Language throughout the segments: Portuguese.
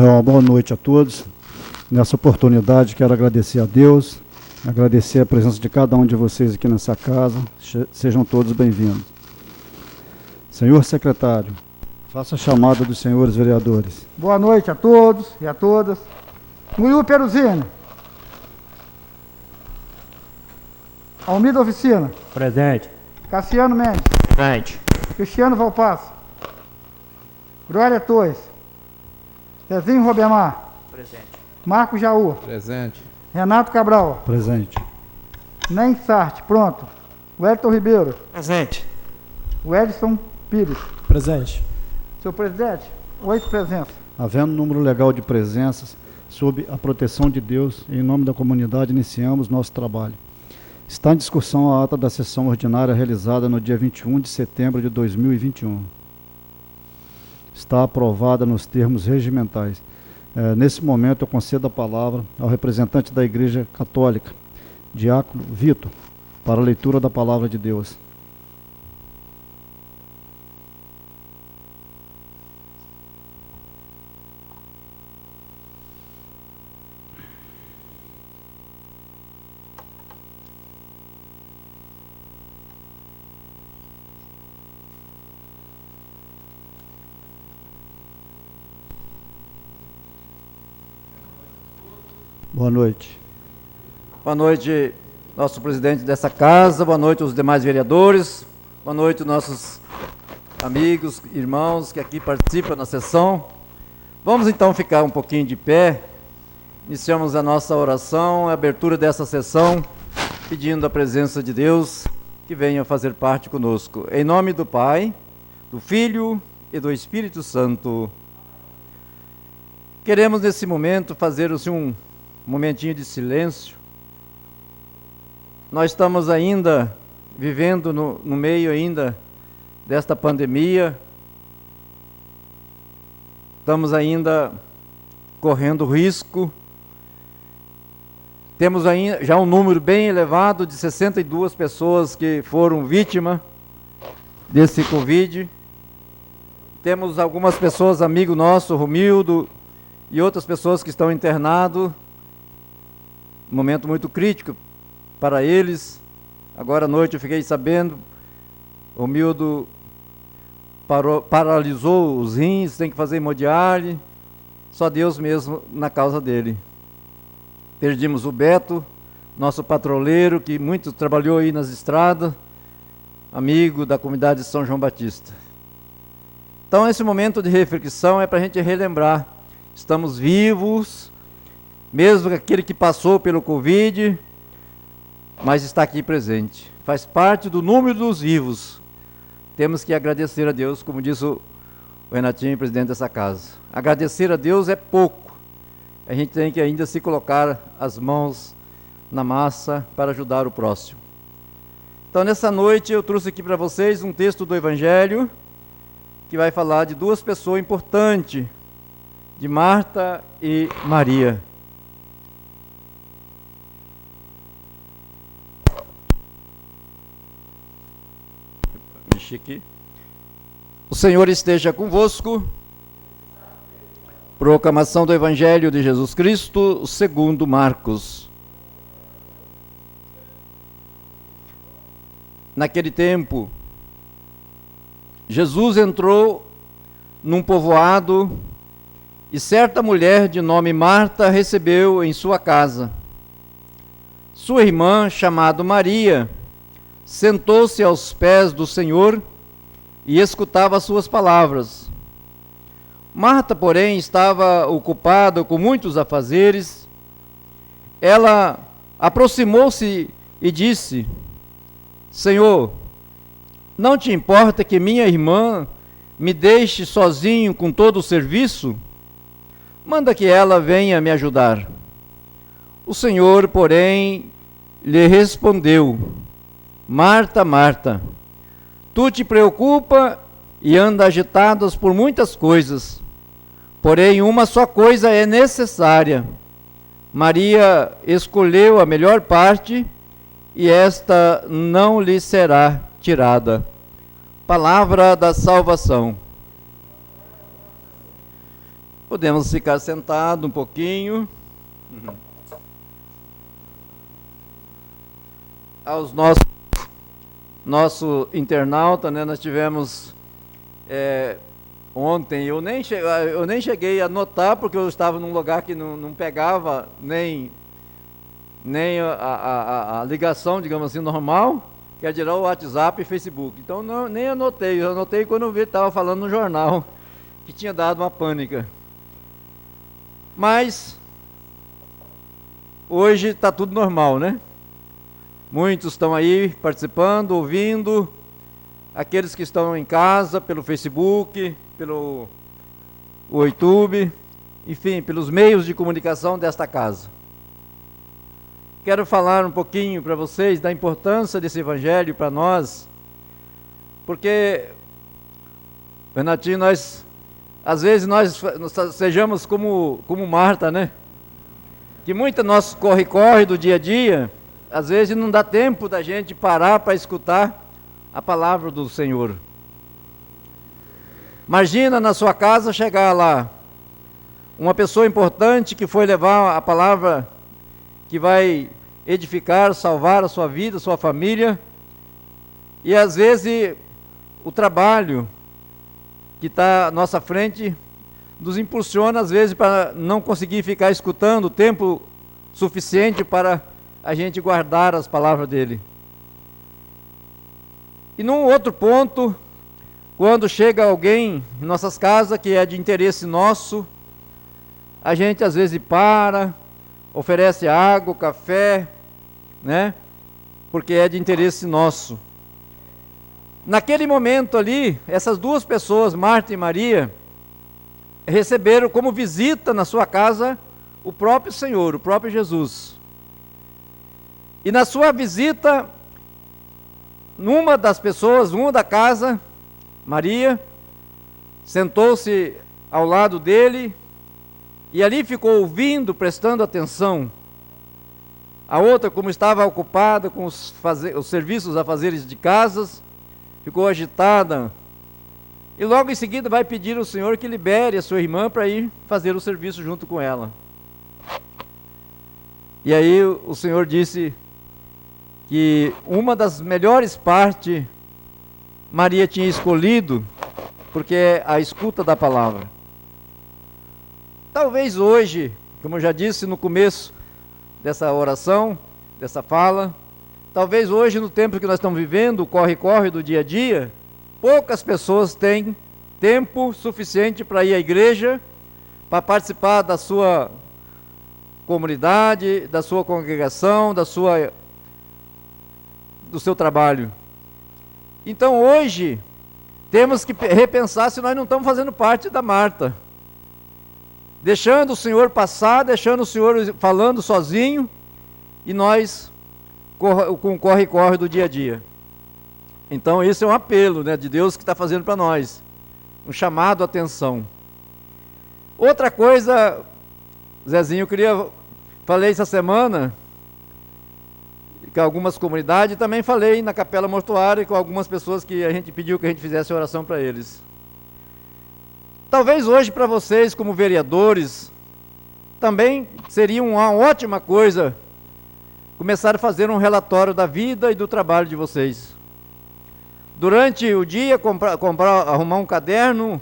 Uma boa noite a todos. Nessa oportunidade, quero agradecer a Deus, agradecer a presença de cada um de vocês aqui nessa casa. Sejam todos bem-vindos. Senhor secretário, faça a chamada dos senhores vereadores. Boa noite a todos e a todas. Muiú Peruzino. Almida Oficina. Presente. Cassiano Mendes. Presente. Cristiano Valpasso. Glória Torres. Zezinho Robemar. Presente. Marco Jaú. Presente. Renato Cabral. Presente. Nem Sarte. Pronto. Wellington Ribeiro. Presente. O Edson Pires. Presente. Senhor presidente, 8 presenças. Havendo número legal de presenças, sob a proteção de Deus, em nome da comunidade, iniciamos nosso trabalho. Está em discussão a ata da sessão ordinária realizada no dia 21 de setembro de 2021. Está aprovada nos termos regimentais. Nesse momento, eu concedo a palavra ao representante da Igreja Católica, Diácono Vitor, para a leitura da palavra de Deus. Boa noite. Boa noite, nosso presidente dessa casa, boa noite aos demais vereadores, boa noite nossos amigos, irmãos que aqui participam da sessão. Vamos então ficar um pouquinho de pé, iniciamos a nossa oração, a abertura dessa sessão, pedindo a presença de Deus que venha fazer parte conosco. Em nome do Pai, do Filho e do Espírito Santo. Queremos nesse momento fazer um momentinho de silêncio. Nós estamos ainda vivendo no meio ainda desta pandemia. Estamos ainda correndo risco. Temos ainda já um número bem elevado de 62 pessoas que foram vítimas desse Covid. Temos algumas pessoas, amigo nosso, Romildo, e outras pessoas que estão internados. Um momento muito crítico para eles. Agora à noite eu fiquei sabendo, o Romildo paralisou os rins, tem que fazer hemodiálise, só Deus mesmo na causa dele. Perdimos o Beto, nosso patrulheiro, que muito trabalhou aí nas estradas, amigo da comunidade de São João Batista. Então esse momento de reflexão é para a gente relembrar, estamos vivos, mesmo aquele que passou pelo Covid, mas está aqui presente. Faz parte do número dos vivos. Temos que agradecer a Deus, como disse o Renatinho, presidente dessa casa. Agradecer a Deus é pouco. A gente tem que ainda se colocar as mãos na massa para ajudar o próximo. Então, nessa noite, eu trouxe aqui para vocês um texto do Evangelho que vai falar de duas pessoas importantes, de Marta e Maria. Aqui. O Senhor esteja convosco. Proclamação do Evangelho de Jesus Cristo, segundo Marcos. Naquele tempo, Jesus entrou num povoado e certa mulher de nome Marta recebeu em sua casa. Sua irmã, chamada Maria, sentou-se aos pés do Senhor e escutava as suas palavras. Marta, porém, estava ocupada com muitos afazeres. Ela aproximou-se e disse: Senhor, não te importa que minha irmã me deixe sozinho com todo o serviço? Manda que ela venha me ajudar. O Senhor, porém, lhe respondeu: Marta, Marta, tu te preocupa e anda agitadas por muitas coisas, porém uma só coisa é necessária. Maria escolheu a melhor parte e esta não lhe será tirada. Palavra da salvação. Podemos ficar sentados um pouquinho. Aos nosso internauta, né, nós tivemos ontem, eu nem cheguei a notar, porque eu estava num lugar que não pegava nem a ligação, digamos assim, normal, que é dirá o WhatsApp e Facebook. Então nem anotei, eu anotei quando eu vi que estava falando no jornal que tinha dado uma pânica. Mas hoje está tudo normal, né? Muitos estão aí participando, ouvindo, aqueles que estão em casa, pelo Facebook, pelo YouTube, enfim, pelos meios de comunicação desta casa. Quero falar um pouquinho para vocês da importância desse evangelho para nós, porque, Renatinho, às vezes nós sejamos como Marta, né? Que muito nosso corre-corre do dia a dia, às vezes não dá tempo da gente parar para escutar a palavra do Senhor. Imagina na sua casa chegar lá uma pessoa importante que foi levar a palavra que vai edificar, salvar a sua vida, a sua família, e às vezes o trabalho que está à nossa frente nos impulsiona às vezes para não conseguir ficar escutando o tempo suficiente para a gente guardar as palavras dele. E num outro ponto, quando chega alguém em nossas casas que é de interesse nosso, a gente às vezes para, oferece água, café, né? Porque é de interesse nosso. Naquele momento ali, essas duas pessoas, Marta e Maria, receberam como visita na sua casa o próprio Senhor, o próprio Jesus. E na sua visita, uma das pessoas, uma da casa, Maria, sentou-se ao lado dele e ali ficou ouvindo, prestando atenção. A outra, como estava ocupada com os serviços, afazeres de casas, ficou agitada. E logo em seguida vai pedir ao Senhor que libere a sua irmã para ir fazer o serviço junto com ela. E aí o Senhor disse que uma das melhores partes Maria tinha escolhido, porque é a escuta da palavra. Talvez hoje, como eu já disse no começo dessa oração, dessa fala, talvez hoje, no tempo que nós estamos vivendo, o corre-corre do dia a dia, poucas pessoas têm tempo suficiente para ir à igreja, para participar da sua comunidade, da sua congregação, do seu trabalho. Então hoje temos que repensar se nós não estamos fazendo parte da Marta, deixando o Senhor passar, deixando o Senhor falando sozinho, e nós com o corre-corre do dia a dia. Então esse é um apelo, né, de Deus que está fazendo para nós, um chamado à atenção. Outra coisa, Zezinho, falei essa semana com algumas comunidades, e também falei na capela mortuária com algumas pessoas que a gente pediu que a gente fizesse oração para eles. Talvez hoje para vocês, como vereadores, também seria uma ótima coisa começar a fazer um relatório da vida e do trabalho de vocês. Durante o dia, arrumar um caderno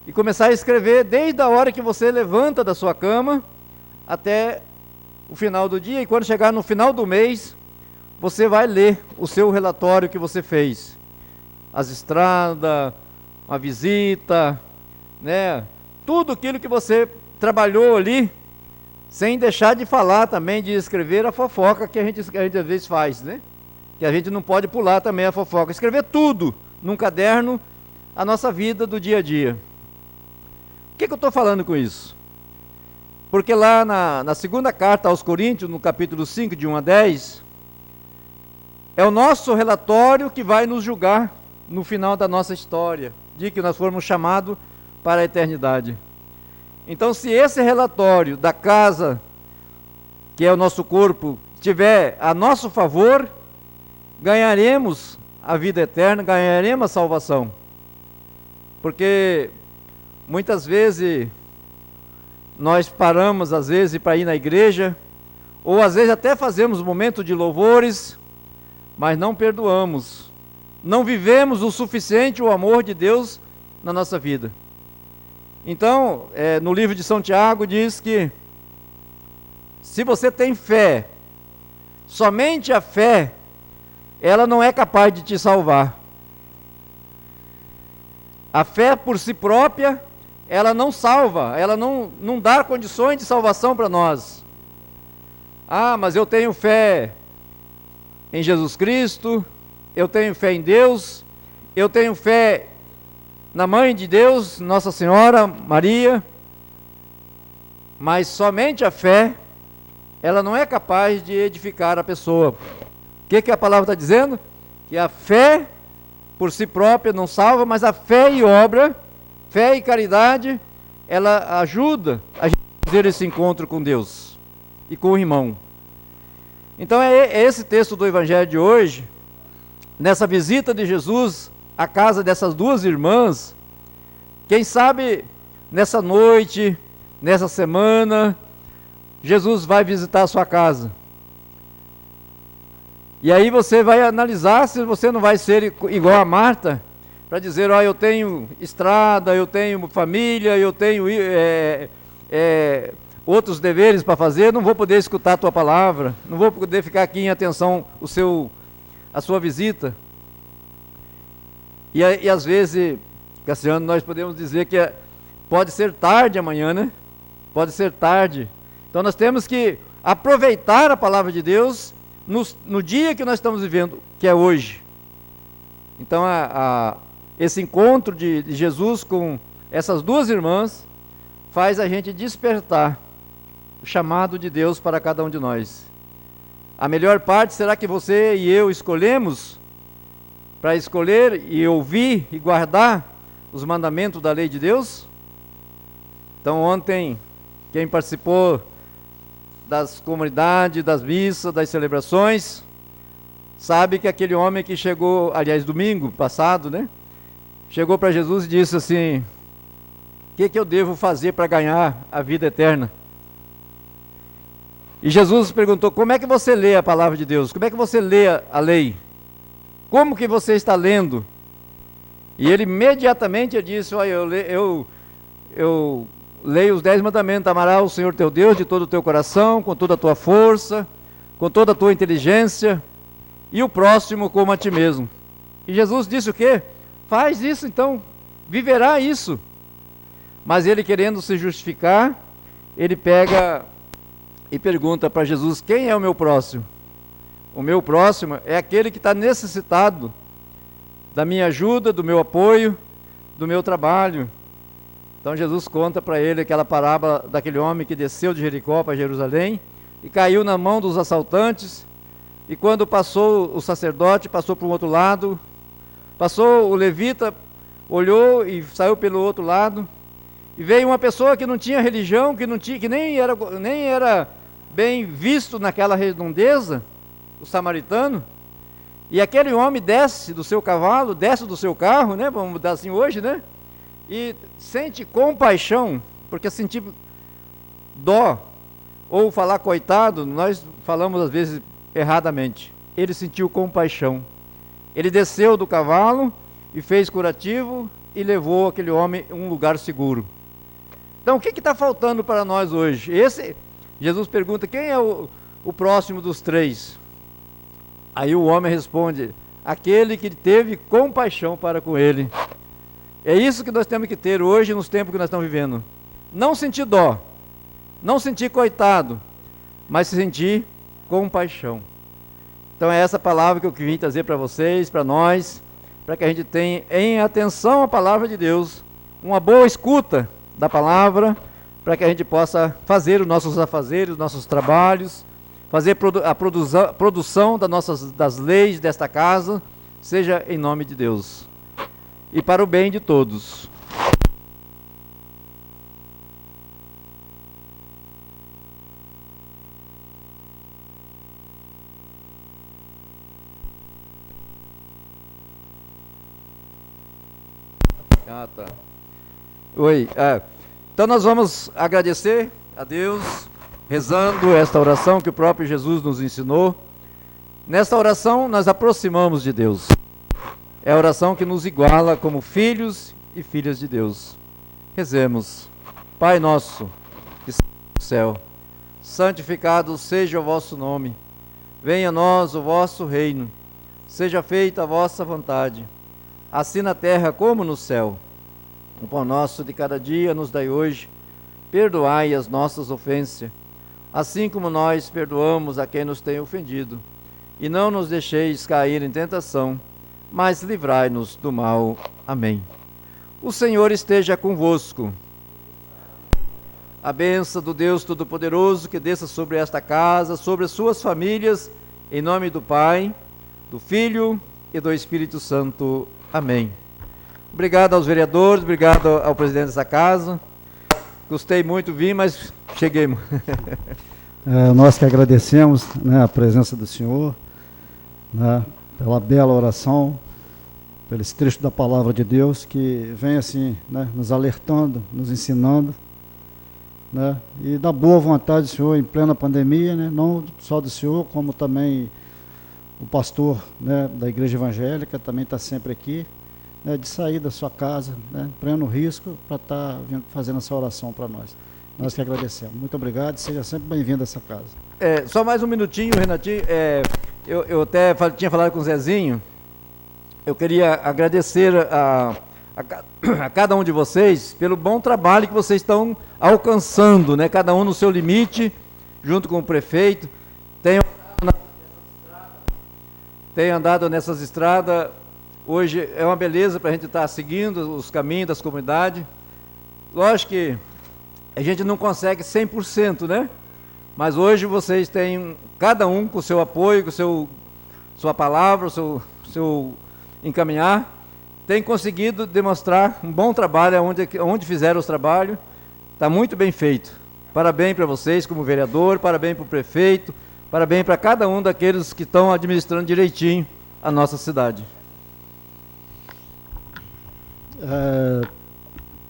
e começar a escrever desde a hora que você levanta da sua cama até o final do dia, e quando chegar no final do mês, você vai ler o seu relatório que você fez. As estradas, a visita, né? Tudo aquilo que você trabalhou ali, sem deixar de falar também, de escrever a fofoca que a gente às vezes faz, né? Que a gente não pode pular também a fofoca. Escrever tudo num caderno, a nossa vida do dia a dia. O que eu estou falando com isso? Porque lá na segunda carta aos Coríntios, no capítulo 5, de 1 a 10, é o nosso relatório que vai nos julgar no final da nossa história, de que nós formos chamados para a eternidade. Então, se esse relatório da casa, que é o nosso corpo, estiver a nosso favor, ganharemos a vida eterna, ganharemos a salvação. Porque muitas vezes nós paramos às vezes para ir na igreja, ou às vezes até fazemos momentos de louvores, mas não perdoamos, não vivemos o suficiente o amor de Deus na nossa vida. Então, no livro de São Tiago diz que se você tem fé, somente a fé, ela não é capaz de te salvar. A fé por si própria, ela não salva, ela não dá condições de salvação para nós. Ah, mas eu tenho fé em Jesus Cristo, eu tenho fé em Deus, eu tenho fé na Mãe de Deus, Nossa Senhora, Maria, mas somente a fé, ela não é capaz de edificar a pessoa. O que a palavra está dizendo? Que a fé por si própria não salva, mas a fé e obra, fé e caridade, ela ajuda a gente a fazer esse encontro com Deus e com o irmão. Então é esse texto do Evangelho de hoje, nessa visita de Jesus à casa dessas duas irmãs. Quem sabe nessa noite, nessa semana, Jesus vai visitar a sua casa. E aí você vai analisar se você não vai ser igual a Marta, para dizer, ó, eu tenho estrada, eu tenho família, eu tenho outros deveres para fazer, não vou poder escutar a tua palavra, não vou poder ficar aqui em atenção a sua visita. E às vezes, Cassiano, nós podemos dizer que pode ser tarde amanhã, né? Pode ser tarde. Então nós temos que aproveitar a palavra de Deus no dia que nós estamos vivendo, que é hoje. Então esse encontro de Jesus com essas duas irmãs faz a gente despertar o chamado de Deus para cada um de nós. A melhor parte será que você e eu escolhemos para escolher e ouvir e guardar os mandamentos da lei de Deus? Então ontem, quem participou das comunidades, das missas, das celebrações, sabe que aquele homem que chegou, aliás, domingo passado, né? Chegou para Jesus e disse assim, o que eu devo fazer para ganhar a vida eterna? E Jesus perguntou, como é que você lê a palavra de Deus? Como é que você lê a lei? Como que você está lendo? E ele imediatamente disse, olha, eu leio os 10 mandamentos, amarás o Senhor teu Deus de todo o teu coração, com toda a tua força, com toda a tua inteligência, e o próximo como a ti mesmo. E Jesus disse o quê? Faz isso então, viverá isso. Mas ele, querendo se justificar, ele pega e pergunta para Jesus, quem é o meu próximo? O meu próximo é aquele que está necessitado da minha ajuda, do meu apoio, do meu trabalho. Então Jesus conta para ele aquela parábola daquele homem que desceu de Jericó para Jerusalém e caiu na mão dos assaltantes, e quando passou o sacerdote, passou para o outro lado, passou o levita, olhou e saiu pelo outro lado, e veio uma pessoa que não tinha religião, que nem era bem visto naquela redondeza, o samaritano, e aquele homem desce do seu cavalo, desce do seu carro, né, vamos mudar assim hoje, né, e sente compaixão, porque sentir dó, ou falar coitado, nós falamos às vezes erradamente. Ele sentiu compaixão, ele desceu do cavalo e fez curativo e levou aquele homem a um lugar seguro. Então o que está faltando para nós hoje? Jesus pergunta, quem é o próximo dos três? Aí o homem responde, aquele que teve compaixão para com ele. É isso que nós temos que ter hoje nos tempos que nós estamos vivendo. Não sentir dó, não sentir coitado, mas sentir compaixão. Então é essa palavra que eu vim trazer para vocês, para nós, para que a gente tenha em atenção a palavra de Deus, uma boa escuta da palavra, para que a gente possa fazer os nossos afazeres, os nossos trabalhos, fazer a produção das leis desta casa, seja em nome de Deus. E para o bem de todos. Ah, tá. Oi, Então nós vamos agradecer a Deus, rezando esta oração que o próprio Jesus nos ensinou. Nesta oração nós aproximamos de Deus. É a oração que nos iguala como filhos e filhas de Deus. Rezemos. Pai nosso, que estás no céu, santificado seja o vosso nome. Venha a nós o vosso reino. Seja feita a vossa vontade, assim na terra como no céu. O pão nosso de cada dia nos dai hoje. Perdoai as nossas ofensas, assim como nós perdoamos a quem nos tem ofendido. E não nos deixeis cair em tentação, mas livrai-nos do mal. Amém. O Senhor esteja convosco. A bênção do Deus Todo-Poderoso que desça sobre esta casa, sobre as suas famílias, em nome do Pai, do Filho e do Espírito Santo. Amém. Obrigado aos vereadores, obrigado ao presidente dessa casa. Gostei muito, vim, mas cheguei. Nós que agradecemos, né, a presença do senhor, né, pela bela oração, pelo esse trecho da palavra de Deus que vem assim, né, nos alertando, nos ensinando, né, e da boa vontade do senhor em plena pandemia, né, não só do senhor, como também o pastor, né, da igreja evangélica também está sempre aqui, né, de sair da sua casa, né, pleno risco, para estar fazendo essa oração para nós. Nós que agradecemos. Muito obrigado, seja sempre bem-vindo a essa casa. Só mais um minutinho, Renatinho. Eu até tinha falado com o Zezinho. Eu queria agradecer a cada um de vocês pelo bom trabalho que vocês estão alcançando, né? Cada um no seu limite, junto com o prefeito. Tenho andado nessas estradas. Hoje é uma beleza para a gente estar seguindo os caminhos das comunidades. Lógico que a gente não consegue 100%, né? Mas hoje vocês têm, cada um com o seu apoio, com sua palavra, o seu encaminhar, tem conseguido demonstrar um bom trabalho onde fizeram os trabalhos. Está muito bem feito. Parabéns para vocês como vereador, parabéns para o prefeito, parabéns para cada um daqueles que estão administrando direitinho a nossa cidade.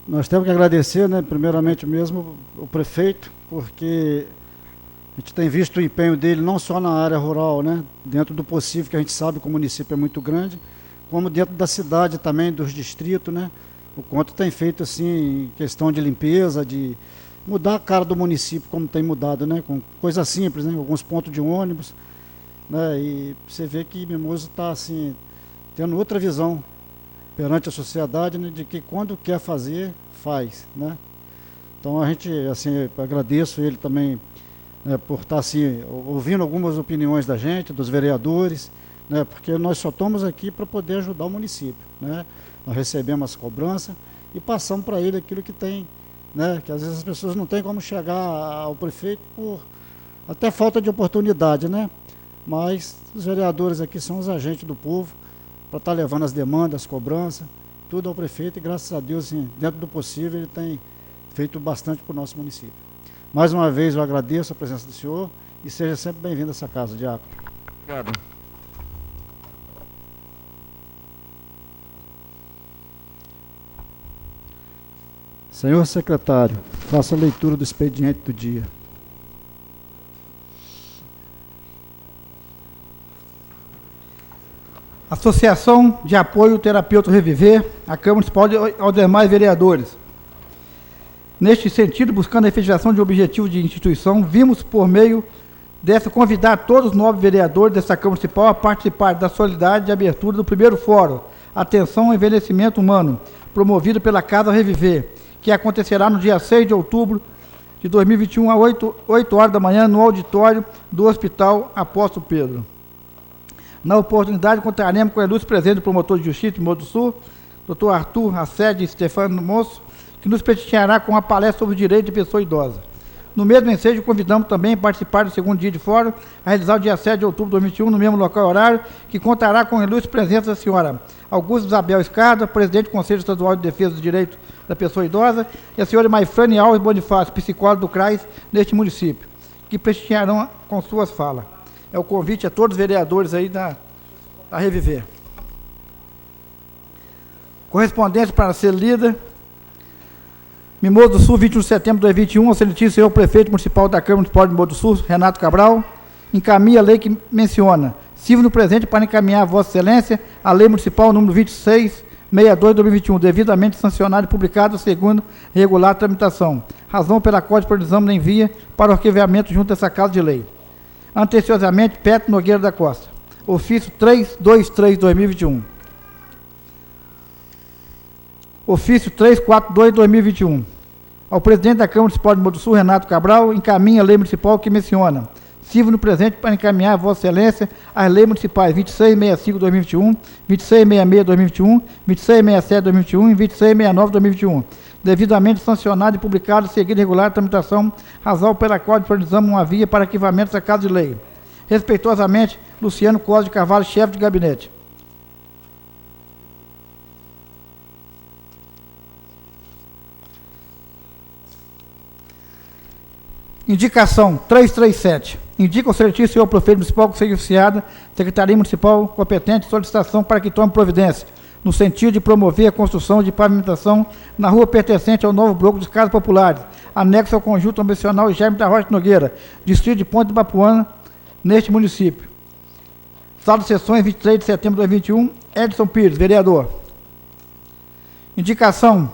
Nós temos que agradecer, né, primeiramente mesmo o prefeito, porque a gente tem visto o empenho dele não só na área rural, né, dentro do possível, que a gente sabe que o município é muito grande, como dentro da cidade também, dos distritos, né, o quanto tem feito assim, em questão de limpeza, de mudar a cara do município, como tem mudado, né, com coisas simples, né, alguns pontos de ônibus, né, e você vê que Mimoso está assim, tendo outra visão perante a sociedade, né, de que quando quer fazer, faz, né? Então a gente, assim, agradeço ele também, né, por estar assim, ouvindo algumas opiniões da gente, dos vereadores, né, porque nós só estamos aqui para poder ajudar o município, né? Nós recebemos as cobranças e passamos para ele aquilo que tem, né, que às vezes as pessoas não têm como chegar ao prefeito por até falta de oportunidade, né? Mas os vereadores aqui são os agentes do povo, para estar levando as demandas, as cobranças, tudo ao prefeito, e graças a Deus, assim, dentro do possível, ele tem feito bastante para o nosso município. Mais uma vez eu agradeço a presença do senhor e seja sempre bem-vindo a essa casa, Diácono. Obrigado. Senhor secretário, faça a leitura do expediente do dia. Associação de Apoio Terapeuta Reviver, a Câmara Municipal e aos demais vereadores. Neste sentido, buscando a efetivação de objetivos de instituição, vimos por meio dessa convidar todos os 9 vereadores dessa Câmara Municipal a participar da solenidade de abertura do primeiro fórum Atenção ao Envelhecimento Humano, promovido pela Casa Reviver, que acontecerá no dia 6 de outubro de 2021, às 8 horas da manhã, no auditório do Hospital Apóstolo Pedro. Na oportunidade, contaremos com a ilustre presença do promotor de justiça de Mimoso do Sul, Dr. Arthur Assede Stefano Moço, que nos prestigiará com uma palestra sobre o direito de pessoa idosa. No mesmo ensejo, convidamos também a participar do segundo dia de fórum, a realizar o dia 7 de outubro de 2021, no mesmo local e horário, que contará com a ilustre presença da senhora Augusta Isabel Escada, presidente do Conselho Estadual de Defesa do Direito da Pessoa Idosa, e a senhora Maifrane Alves Bonifácio, psicóloga do CRAS neste município, que prestigiarão com suas falas. É o convite a todos os vereadores aí da Reviver. Correspondência para ser lida. Mimoso do Sul, 21 de setembro de 2021, ao excelentíssimo senhor prefeito municipal da Câmara Municipal de Mimoso do Sul, Renato Cabral, encaminha a lei que menciona: sirvo no presente para encaminhar a Vossa Excelência a lei municipal número 2662 de 2021, devidamente sancionada e publicada segundo regular tramitação, razão pela qual disponibilizamos em via para o arquivamento junto dessa casa de lei. Anteciosamente, Petro Nogueira da Costa. Ofício 323/2021. Ofício 342/2021. Ao presidente da Câmara Municipal de Mimoso do Sul, Renato Cabral, encaminha a lei municipal que menciona: sirvo no presente para encaminhar a Vossa Excelência as leis municipais 2665/2021, 2666/2021, 2667/2021 e 2669/2021, devidamente sancionado e publicado, seguindo regular tramitação, razão pela qual disponibilizamos uma via para arquivamento da casa de lei. Respeitosamente, Luciano Costa de Carvalho, chefe de gabinete. Indicação 337. Indica o excelentíssimo senhor prefeito municipal que seja oficiada, Secretaria Municipal competente, solicitação para que tome providência, no sentido de promover a construção de pavimentação na rua pertencente ao novo bloco de casas populares, anexo ao conjunto ambicional Jaime da Rocha Nogueira, distrito de Ponte de Bapuana, neste município. Sala de sessões, 23 de setembro de 2021, Edson Pires, vereador. Indicação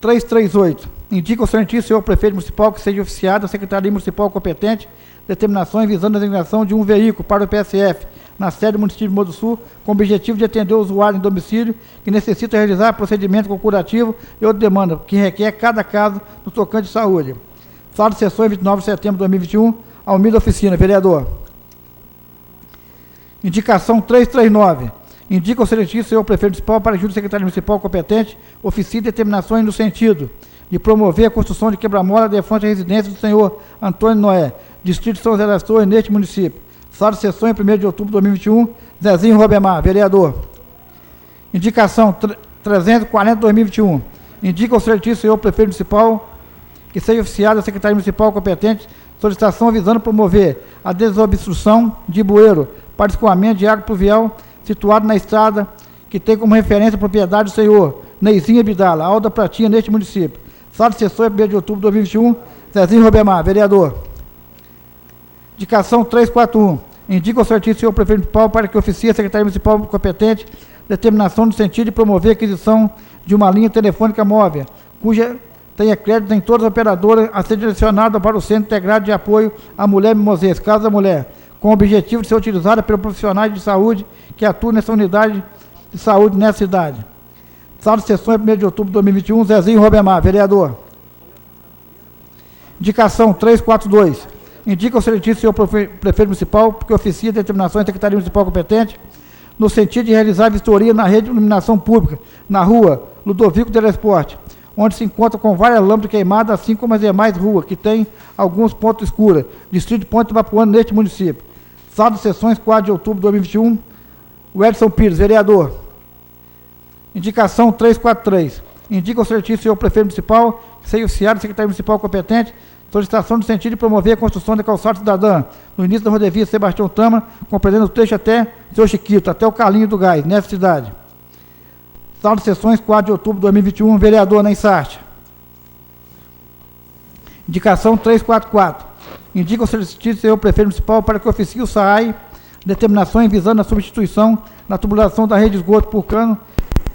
338. Indica o excelentíssimo senhor prefeito municipal que seja oficiado a Secretaria Municipal competente determinações visando a designação de um veículo para o PSF na sede do município de Mimoso do Sul, com o objetivo de atender o usuário em domicílio que necessita realizar procedimento concurativo e outra demanda que requer cada caso no tocante de saúde. Sala de sessões, 29 de setembro de 2021, Almida Oficina, vereador. Indicação 339. Indica o excelentíssimo senhor prefeito municipal para ajuda do secretário municipal competente oficie determinações no sentido de promover a construção de quebra-mola de frente à residência do senhor Antônio Noé, distrito de São José das Torres, neste município. Sala de sessões, 1º de outubro de 2021, Zezinho Robemar, vereador. Indicação 340/2021. Indica o excelentíssimo senhor prefeito municipal que seja oficiado a Secretaria Municipal competente solicitação visando promover a desobstrução de bueiro para escoamento de água pluvial situado na estrada que tem como referência a propriedade do senhor Neizinho Abdala, Alda Pratinha, neste município. Sala de sessões, 1º de outubro de 2021, Zezinho Robemar, vereador. Indicação 341. Indica o excelentíssimo senhor prefeito municipal para que oficie a Secretaria Municipal competente determinação no sentido de promover a aquisição de uma linha telefônica móvel, cuja tenha crédito em todas as operadoras a ser direcionada para o Centro Integrado de Apoio à Mulher Mimosense, Casa da Mulher, com o objetivo de ser utilizada pelos profissionais de saúde que atuam nessa unidade de saúde nessa cidade. Sala de sessões, 1º de outubro de 2021, Zezinho Robemar, vereador. Indicação 342. Indica o excelentíssimo senhor prefeito municipal que oficia determinações da Secretaria Municipal competente no sentido de realizar vistoria na rede de iluminação pública, na rua Ludovico Telesporte, onde se encontra com várias lâmpadas queimadas, assim como as demais ruas, que tem alguns pontos escuros, distrito de Ponte de Bapuana, neste município. Sala de sessões, 4 de outubro de 2021, o Edson Pires, vereador. Indicação 343. Indica o excelentíssimo senhor prefeito municipal que seja oficiado secretário municipal competente solicitação no sentido de promover a construção da calçada cidadã no início da rodovia Sebastião Tama, compreendendo o trecho até Seu Chiquito, até o Carlinho do Gás, nessa cidade. Sala de sessões, 4 de outubro de 2021, vereador na Insarte. Indicação 344. Indica o excelentíssimo senhor prefeito municipal para que oficie o SAAI determinações visando a substituição na tubulação da rede de esgoto por cano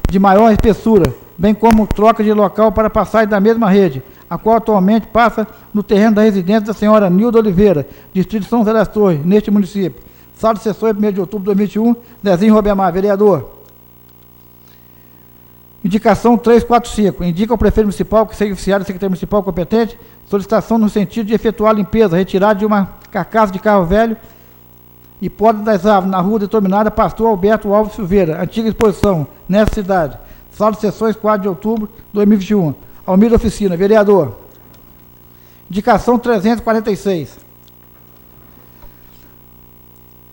de maior espessura, bem como troca de local para passagem da mesma rede, a qual atualmente passa no terreno da residência da senhora Nilda Oliveira, distrito de São José das Torres, neste município. Sala de sessões, 1º de outubro de 2021, Zezinho Robemar, vereador. Indicação 345. Indica ao prefeito municipal que seja oficiado da Secretaria Municipal competente solicitação no sentido de efetuar a limpeza, retirada de uma carcaça de carro velho e poda das árvores na rua determinada Pastor Alberto Alves Silveira, antiga exposição, nessa cidade. Sala de sessões, 4 de outubro de 2021. Almida Oficina, vereador. Indicação 346.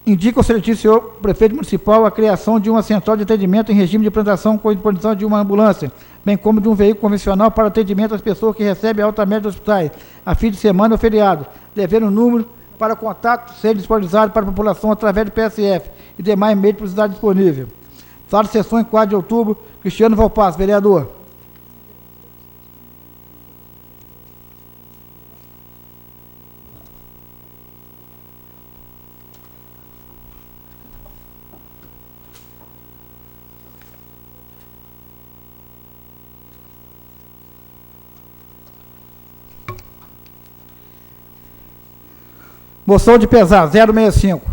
Indica o excelentíssimo senhor prefeito municipal a criação de uma central de atendimento em regime de implantação com a disposição de uma ambulância, bem como de um veículo convencional para atendimento às pessoas que recebem alta média dos hospitais, a fim de semana ou feriado, devendo o número para contato ser disponibilizado para a população através do PSF e demais meios de publicidade disponível. Sala de sessões, 4 de outubro, Cristiano Valpasso, vereador. Moção de pesar 065.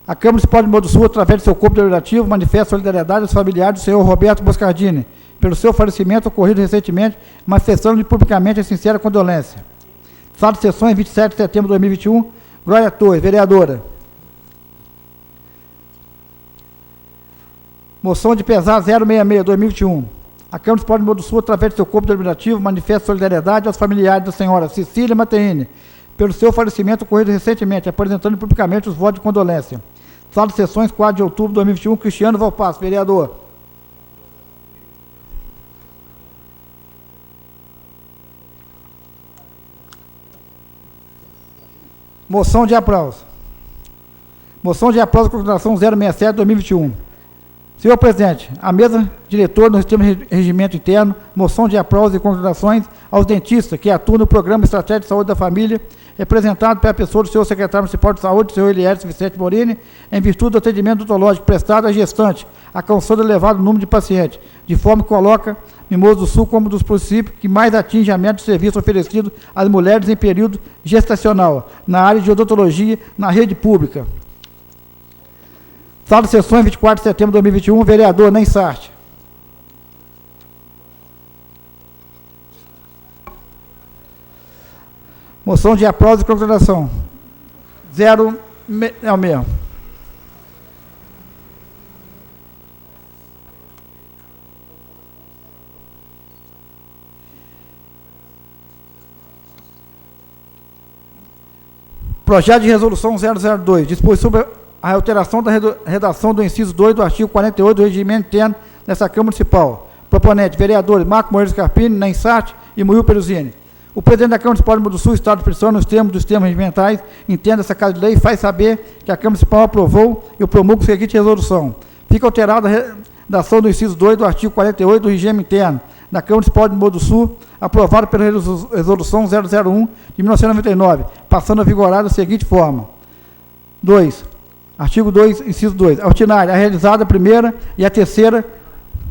A Câmara Municipal de Mogi do Sul, através do seu corpo deliberativo, manifesta solidariedade aos familiares do senhor Roberto Boscardini, pelo seu falecimento ocorrido recentemente, manifestando-lhe publicamente a sincera condolência. Sala de sessões, 27 de setembro de 2021. Glória Torres, vereadora. Moção de pesar 066, 2021. A Câmara Municipal de Mogi do Sul, através do seu corpo deliberativo, manifesta solidariedade aos familiares da senhora Cecília Mateini, pelo seu falecimento ocorrido recentemente, apresentando publicamente os votos de condolência. Sala de sessões, 4 de outubro de 2021, Cristiano Valpasso, vereador. Moção de aplauso. Moção de aplauso com consideração 067, 2021. Senhor presidente, a mesa diretora no sistema de regimento interno, moção de aplauso e congratulações aos dentistas que atuam no Programa Estratégico de Saúde da Família, representado pela pessoa do senhor secretário municipal de saúde, senhor Eliércio Vicente Morini, em virtude do atendimento odontológico prestado à gestante, alcançando elevado número de pacientes, de forma que coloca Mimoso do Sul como um dos princípios que mais atinge a média de serviço oferecido às mulheres em período gestacional, na área de odontologia, na rede pública. Sala de sessões, 24 de setembro de 2021, vereador Ney Sarte. Moção de aplauso e congratulação. É o mesmo. Projeto de resolução 002, dispõe sobre a alteração da redação do inciso 2 do artigo 48 do regimento interno dessa Câmara Municipal. Proponente, vereadores Marco Moreira Scarpini, Ney Sarte e Murilo Peruzini. O presidente da Câmara Municipal de Mogi do Sul, Estado de Expressão, nos termos dos termos regimentais, entende essa Casa de Lei e faz saber que a Câmara Municipal aprovou e o promulga a seguinte resolução. Fica alterada a redação do inciso 2 do artigo 48 do regime interno da Câmara Municipal de Mogi do Sul, aprovado pela resolução 001 de 1999, passando a vigorar da seguinte forma. 2. Artigo 2, inciso 2. A ordinária é realizada a primeira e a terceira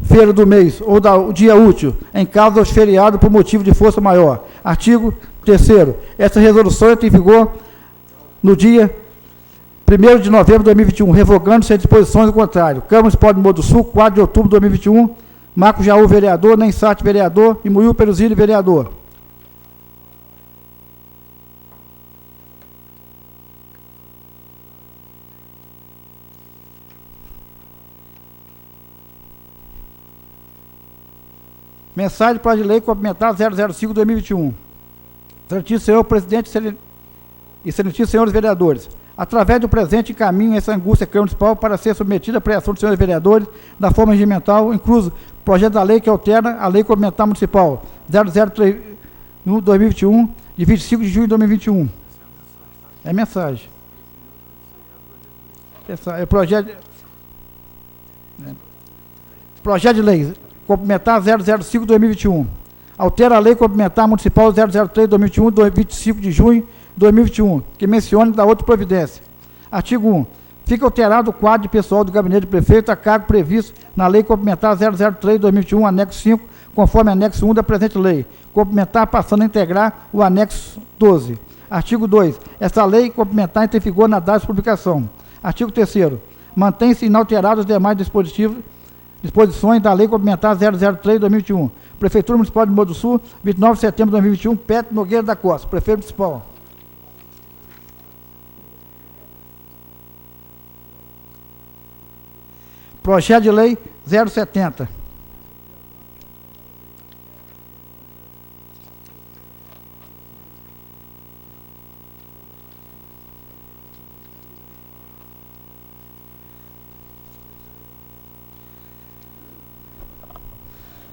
feira do mês ou do dia útil, em caso de feriado por motivo de força maior. Artigo 3º. Essa resolução entra em vigor no dia 1º de novembro de 2021, revogando-se as disposições do contrário. Câmara Municipal de Mogi do Sul, 4 de outubro de 2021. Marco Jaú, vereador. Ney Sarte, vereador. E Murilo Peruzini, vereador. Mensagem para a lei complementar 005/2021. Excelentíssimo senhor presidente e excelentíssimos senhores vereadores, através do presente encaminho essa angústia Câmara Municipal para ser submetida à apreensão dos senhores vereadores da forma regimental, incluso projeto da lei que altera a lei complementar municipal 003/2021, de 25 de junho de 2021. É mensagem. É projeto de lei complementar 005/2021. Altera a lei complementar municipal 003/2021, de 25 de junho de 2021, que menciona da outra providência. Artigo 1. Fica alterado o quadro de pessoal do gabinete do prefeito a cargo previsto na lei complementar 003/2021, anexo 5, conforme anexo 1 da presente lei. Complementar passando a integrar o anexo 12. Artigo 2. Essa lei complementar entra em vigor na data de publicação. Artigo 3º. Mantém-se inalterados os demais disposições da lei complementar 003/2021. Prefeitura Municipal de Mogi do Sul, 29 de setembro de 2021, Petro Nogueira da Costa, prefeito municipal. Projeto de lei 070.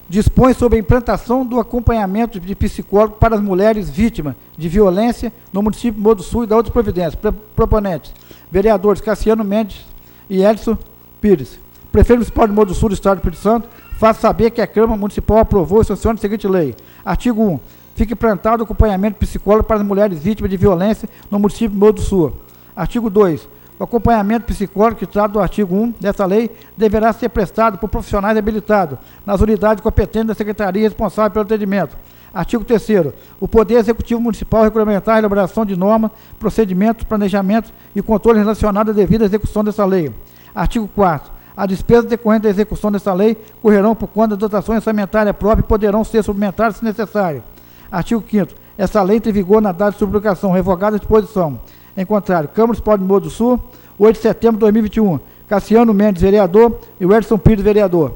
Dispõe sobre a implantação do acompanhamento de psicólogo para as mulheres vítimas de violência no município de Mogi do Sul e da outras providências. Proponentes, vereadores Cassiano Mendes e Edson Pires. Prefeito Municipal de Mogi do Sul do Estado do Espírito Santo, faz saber que a Câmara Municipal aprovou e sanciona a seguinte lei. Artigo 1. Fica implantado o acompanhamento psicólogo para as mulheres vítimas de violência no município de Mogi do Sul. Artigo 2. O acompanhamento psicólogo que trata do artigo 1 dessa lei deverá ser prestado por profissionais habilitados nas unidades competentes da Secretaria responsável pelo atendimento, Artigo 3º. O Poder Executivo Municipal regulamentar a elaboração de normas, procedimentos, planejamentos e controle relacionados à devida execução dessa lei. Artigo 4º. As despesas decorrentes da execução dessa lei correrão por conta da dotação orçamentária própria e poderão ser suplementadas se necessário. Artigo 5º. Essa lei entra em vigor na data de sua publicação, revogada a disposição. Em contrário, Câmara Municipal de Mogi do Sul, 8 de setembro de 2021. Cassiano Mendes, vereador, e o Edson Pires, vereador.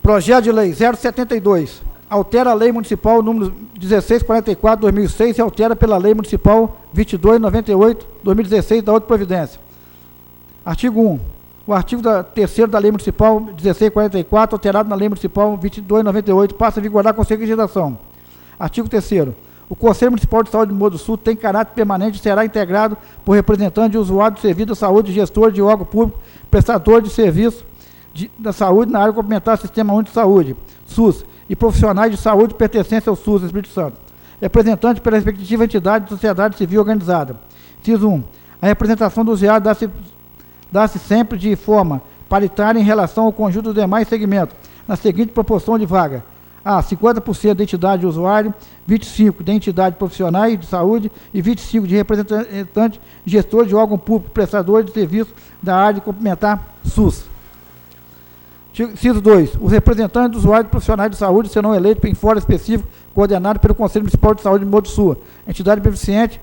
Projeto de Lei 072. Altera a Lei Municipal número 1644/2006 e altera pela Lei Municipal 2298/2016 da outra providência. Artigo 1. O artigo 3º da Lei Municipal 1644, alterado na Lei Municipal 2298, passa a vigorar com seguinte redação. Artigo 3º. O Conselho Municipal de Saúde de Mogi do Sul tem caráter permanente e será integrado por representante de usuário de serviço da saúde, gestor de órgão público, prestador de serviço da saúde na área complementar do Sistema Único de Saúde, SUS, e profissionais de saúde pertencentes ao SUS, Espírito Santo. Representante pela respectiva entidade de sociedade civil organizada. Inciso 1. A representação do usuário dá-se sempre de forma paritária em relação ao conjunto dos demais segmentos, na seguinte proporção de vaga. A. 50% da entidade de usuário, 25% de entidade profissionais de saúde e 25% de representante gestor de órgão público, prestador de serviço da área complementar SUS. Inciso 2. Os representantes dos usuários profissionais de saúde serão eleitos em fórum específico coordenado pelo Conselho Municipal de Saúde de Mogi do Sul, entidade beneficente,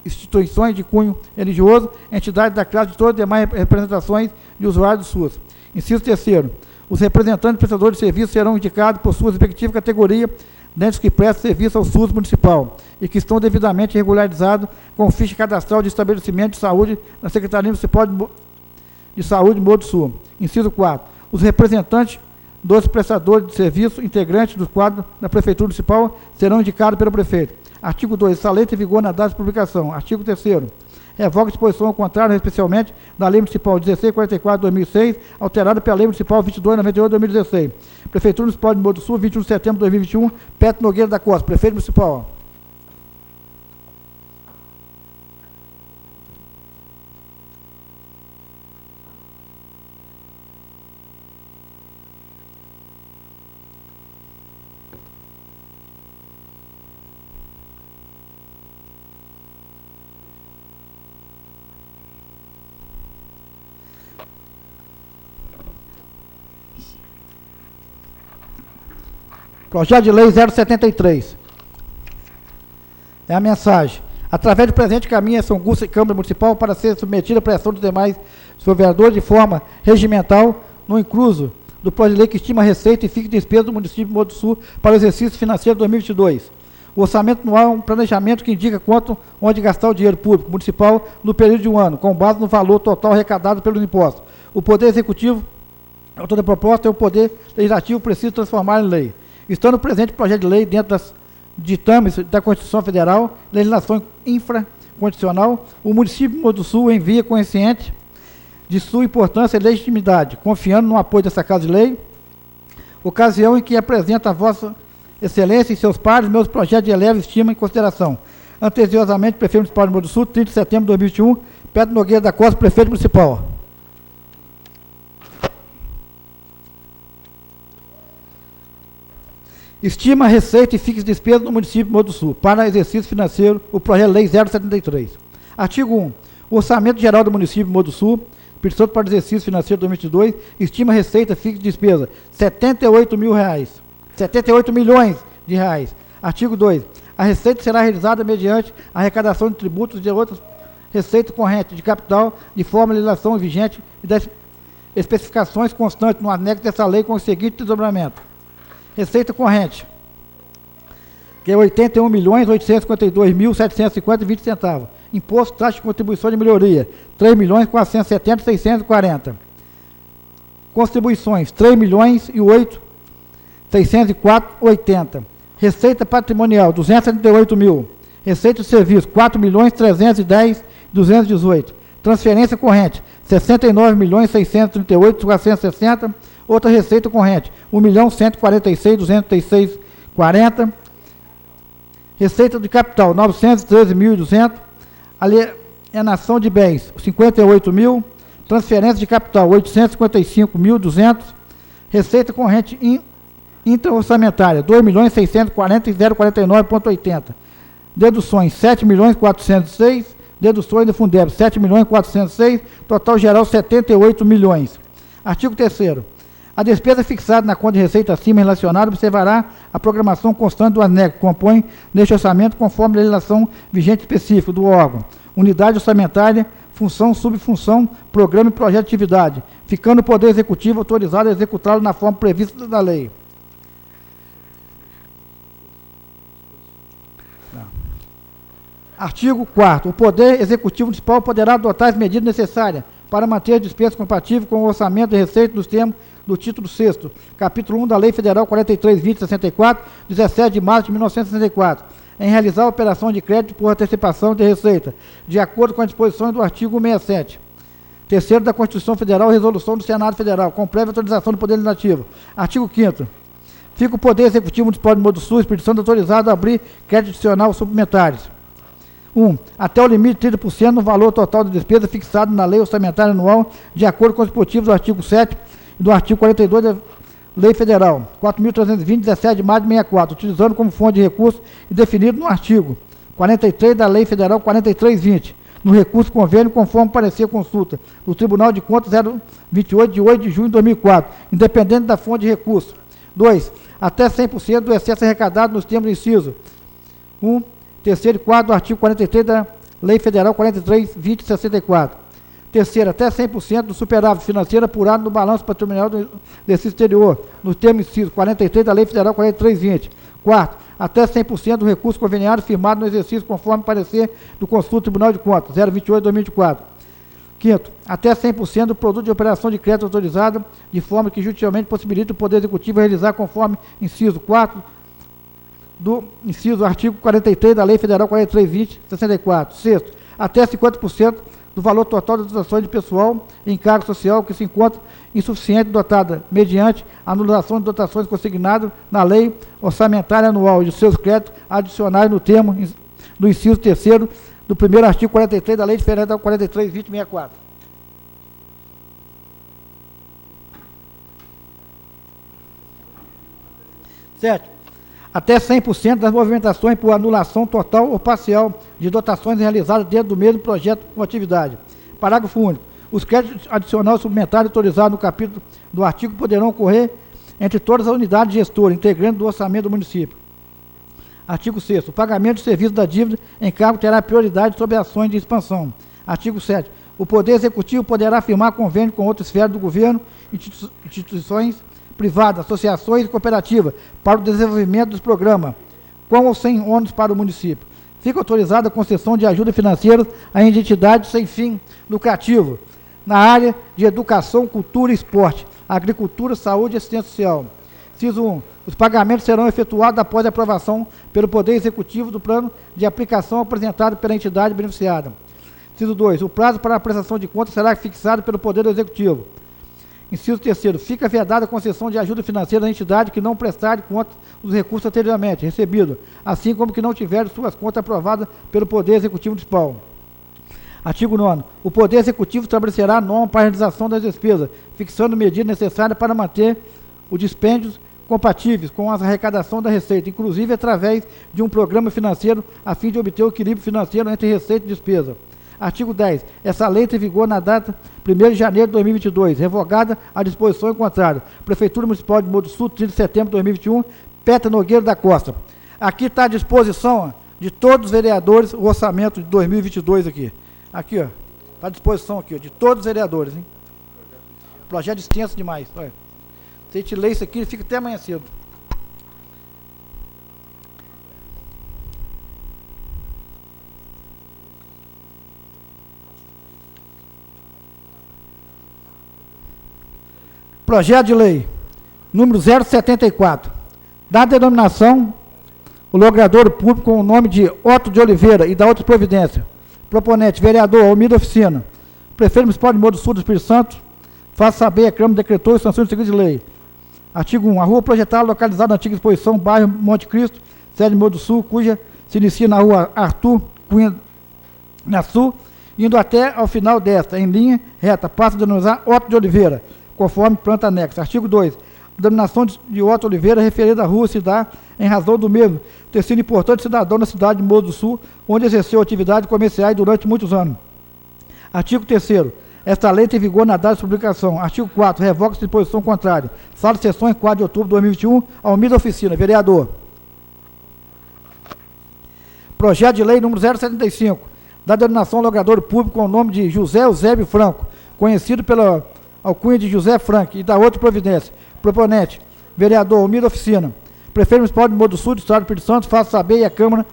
instituições de cunho religioso, entidade da classe de todas as demais representações de usuários do SUS. Inciso 3º. Os representantes prestadores de serviço serão indicados por sua respectiva categoria, dentre os que prestam serviço ao SUS municipal e que estão devidamente regularizados com ficha cadastral de estabelecimento de saúde na Secretaria Municipal de Saúde de Mogi do Sul. Inciso 4. Os representantes dos prestadores de serviço integrantes do quadro da Prefeitura Municipal serão indicados pelo prefeito. Artigo 2. Essa lei tem vigor na data de publicação. Artigo 3º. Revoga a disposição ao contrário, especialmente da Lei Municipal 1644/2006, alterada pela Lei Municipal 2298/2016. Prefeitura Municipal de Mogi do Sul, 21 de setembro de 2021, Petro Nogueira da Costa, prefeito municipal. Projeto de Lei 073. É a mensagem. Através do presente caminho, a São Augusto Câmara Municipal para ser submetida à pressão dos demais vereadores de forma regimental, no incluso do projeto de lei que estima a receita e fixa despesa do município de Mogi do Sul para o exercício financeiro de 2022. O orçamento anual é um planejamento que indica quanto onde gastar o dinheiro público municipal no período de um ano, com base no valor total arrecadado pelos impostos. O Poder Executivo, autor da proposta, é o Poder Legislativo, precisa transformar em lei. Estando presente o projeto de lei dentro das ditames da Constituição Federal, legislação infraconstitucional, o município de Mogi do Sul envia consciente de sua importância e legitimidade, confiando no apoio dessa Casa de Lei, ocasião em que apresenta a Vossa Excelência e seus pares meus projetos de eleva estima em consideração. Anteriormente, prefeito municipal de Mogi do Sul, 30 de setembro de 2021, Petro Nogueira da Costa, prefeito municipal. Estima a receita e fixa despesa no município de Mogi do Sul para exercício financeiro, o projeto de lei 073. Artigo 1. O orçamento geral do município de Mogi do Sul, Espírito Santo para exercício financeiro 2022, estima a receita fixa de despesa R$ 78 milhões de reais. Artigo 2. A receita será realizada mediante a arrecadação de tributos e de outras receitas correntes de capital, de forma a legislação vigente e das especificações constantes no anexo dessa lei com o seguinte desdobramento. Receita corrente, que é R$ 81.852.750,20. Imposto, taxa de contribuição de melhoria, R$ 3.470.640. Contribuições, R$ 3.008.604,80. Receita patrimonial, R$ 278.000. Receita de serviço, R$ 4.310.218. Transferência corrente, R$ 69.638.460. Outra receita corrente, R$ 1.146.236,40. Receita de capital, R$ 913.200. Enação de bens, 58 mil. Transferência de capital, 855.200. Receita corrente intra-orçamentária, 2.640.049,80. Deduções, 7.406. Deduções do Fundeb, 7.406. Total geral, 78 milhões. Artigo 3º. A despesa fixada na conta de receita acima relacionada observará a programação constante do ANEC, que compõe neste orçamento conforme a legislação vigente específica do órgão. Unidade orçamentária, função, subfunção, programa e projeto de atividade, ficando o Poder Executivo autorizado a executá-lo na forma prevista da lei. Artigo 4º. O Poder Executivo Municipal poderá adotar as medidas necessárias para manter as despesas compatíveis com o orçamento de receita dos termos do título 6º, capítulo 1 da Lei Federal 43.2064, 17 de março de 1964, em realizar a operação de crédito por antecipação de receita, de acordo com as disposições do artigo 67. Terceiro da Constituição Federal, resolução do Senado Federal, com prévia autorização do Poder Legislativo. Artigo 5º. Fica o Poder Executivo Municipal de Modo Sul, Espírito Santo, autorizado a abrir crédito adicional suplementares. 1. Até o limite de 30% no valor total da despesa fixado na Lei Orçamentária Anual, de acordo com os dispositivos do artigo 7 e do artigo 42 da Lei Federal 4.320, 17 de maio de 64, utilizando como fonte de recurso e definido no artigo 43 da Lei Federal 4320, no recurso convênio conforme parecer consulta do Tribunal de Contas 028 de 8 de junho de 2004, independente da fonte de recurso. 2. Até 100% do excesso arrecadado nos termos do inciso 1, terceiro e quarto do artigo 43 da Lei Federal 4320, 64. Terceiro, até 100% do superávit financeiro apurado no balanço patrimonial do exercício exterior, no termo inciso 43 da Lei Federal 4320. Quarto, até 100% do recurso conveniado firmado no exercício conforme parecer do Consulto Tribunal de Contas, 028/2004. Quinto, até 100% do produto de operação de crédito autorizado, de forma que judicialmente possibilite o Poder Executivo realizar conforme inciso 4 do inciso artigo 43 da Lei Federal 4320, 64. Sexto, até 50% do valor total das dotações de pessoal e encargo social que se encontra insuficiente dotada, mediante anulação de dotações consignadas na Lei Orçamentária Anual e de seus créditos adicionais no termo do inciso 3º do primeiro artigo 43 da Lei Federal 43/2064. Sétimo, até 100% das movimentações por anulação total ou parcial de dotações realizadas dentro do mesmo projeto ou atividade. Parágrafo único. Os créditos adicionais suplementares autorizados no capítulo do artigo poderão ocorrer entre todas as unidades gestoras, integrantes do orçamento do município. Artigo 6º. O pagamento de serviço da dívida em cargo terá prioridade sobre ações de expansão. Artigo 7º. O Poder Executivo poderá firmar convênio com outras esferas do governo, instituições privadas, associações e cooperativas para o desenvolvimento dos programas, com ou sem ônus para o município. Fica autorizada a concessão de ajuda financeira a entidades sem fim lucrativo na área de educação, cultura e esporte, agricultura, saúde e assistência social. Inciso 1. Os pagamentos serão efetuados após a aprovação pelo Poder Executivo do plano de aplicação apresentado pela entidade beneficiada. Inciso 2. O prazo para a prestação de contas será fixado pelo Poder Executivo. Inciso 3º. Fica vedada a concessão de ajuda financeira à entidade que não prestar de conta dos recursos anteriormente recebidos, assim como que não tiver suas contas aprovadas pelo Poder Executivo Municipal. Artigo 9º. O Poder Executivo estabelecerá a norma para a realização das despesas, fixando medidas necessárias para manter os dispêndios compatíveis com a arrecadação da receita, inclusive através de um programa financeiro a fim de obter o equilíbrio financeiro entre receita e despesa. Artigo 10. Essa lei tem vigor na data 1º de janeiro de 2022, revogada a disposição em contrário. Prefeitura Municipal de Modo Sul, 30 de setembro de 2021, Petra Nogueira da Costa. Aqui está à disposição de todos os vereadores o orçamento de 2022 aqui. Aqui, ó. Está à disposição aqui, ó, de todos os vereadores, hein? Projeto extenso demais. Olha. Se a gente lê isso aqui, fica até amanhã cedo. Projeto de lei número 074. Da denominação, o logrador público com o nome de Otto de Oliveira e da outra providência. Proponente, vereador Almir Oficina. Prefeito Municipal de Modo Sul do Espírito Santo. Faça saber, a Câmara decretou e sanção de seguinte lei. Artigo 1. A rua projetada localizada na antiga exposição, bairro Monte Cristo, sede de Modo Sul, cuja se inicia na rua Arthur Cunha Sul indo até ao final desta, em linha reta, passa a denominar Otto de Oliveira, conforme planta anexa. Artigo 2. A denominação de Otto Oliveira referida à rua se dá em razão do mesmo ter sido importante cidadão na cidade de Morro do Sul, onde exerceu atividades comerciais durante muitos anos. Artigo 3º. Esta lei tem vigor na data de publicação. Artigo 4º. Revoga-se disposição contrária. Sala de sessões, 4 de outubro de 2021, Almir Oficina. Vereador. Projeto de lei número 075, da denominação logrador público com o nome de José Eusébio Franco, conhecido pela alcunha de José Franco, e da outra providência. Proponente, vereador Almir Oficina. Prefeito Municipal de Morro do Sul, do Estado do Espírito Santo, faça saber e a Câmara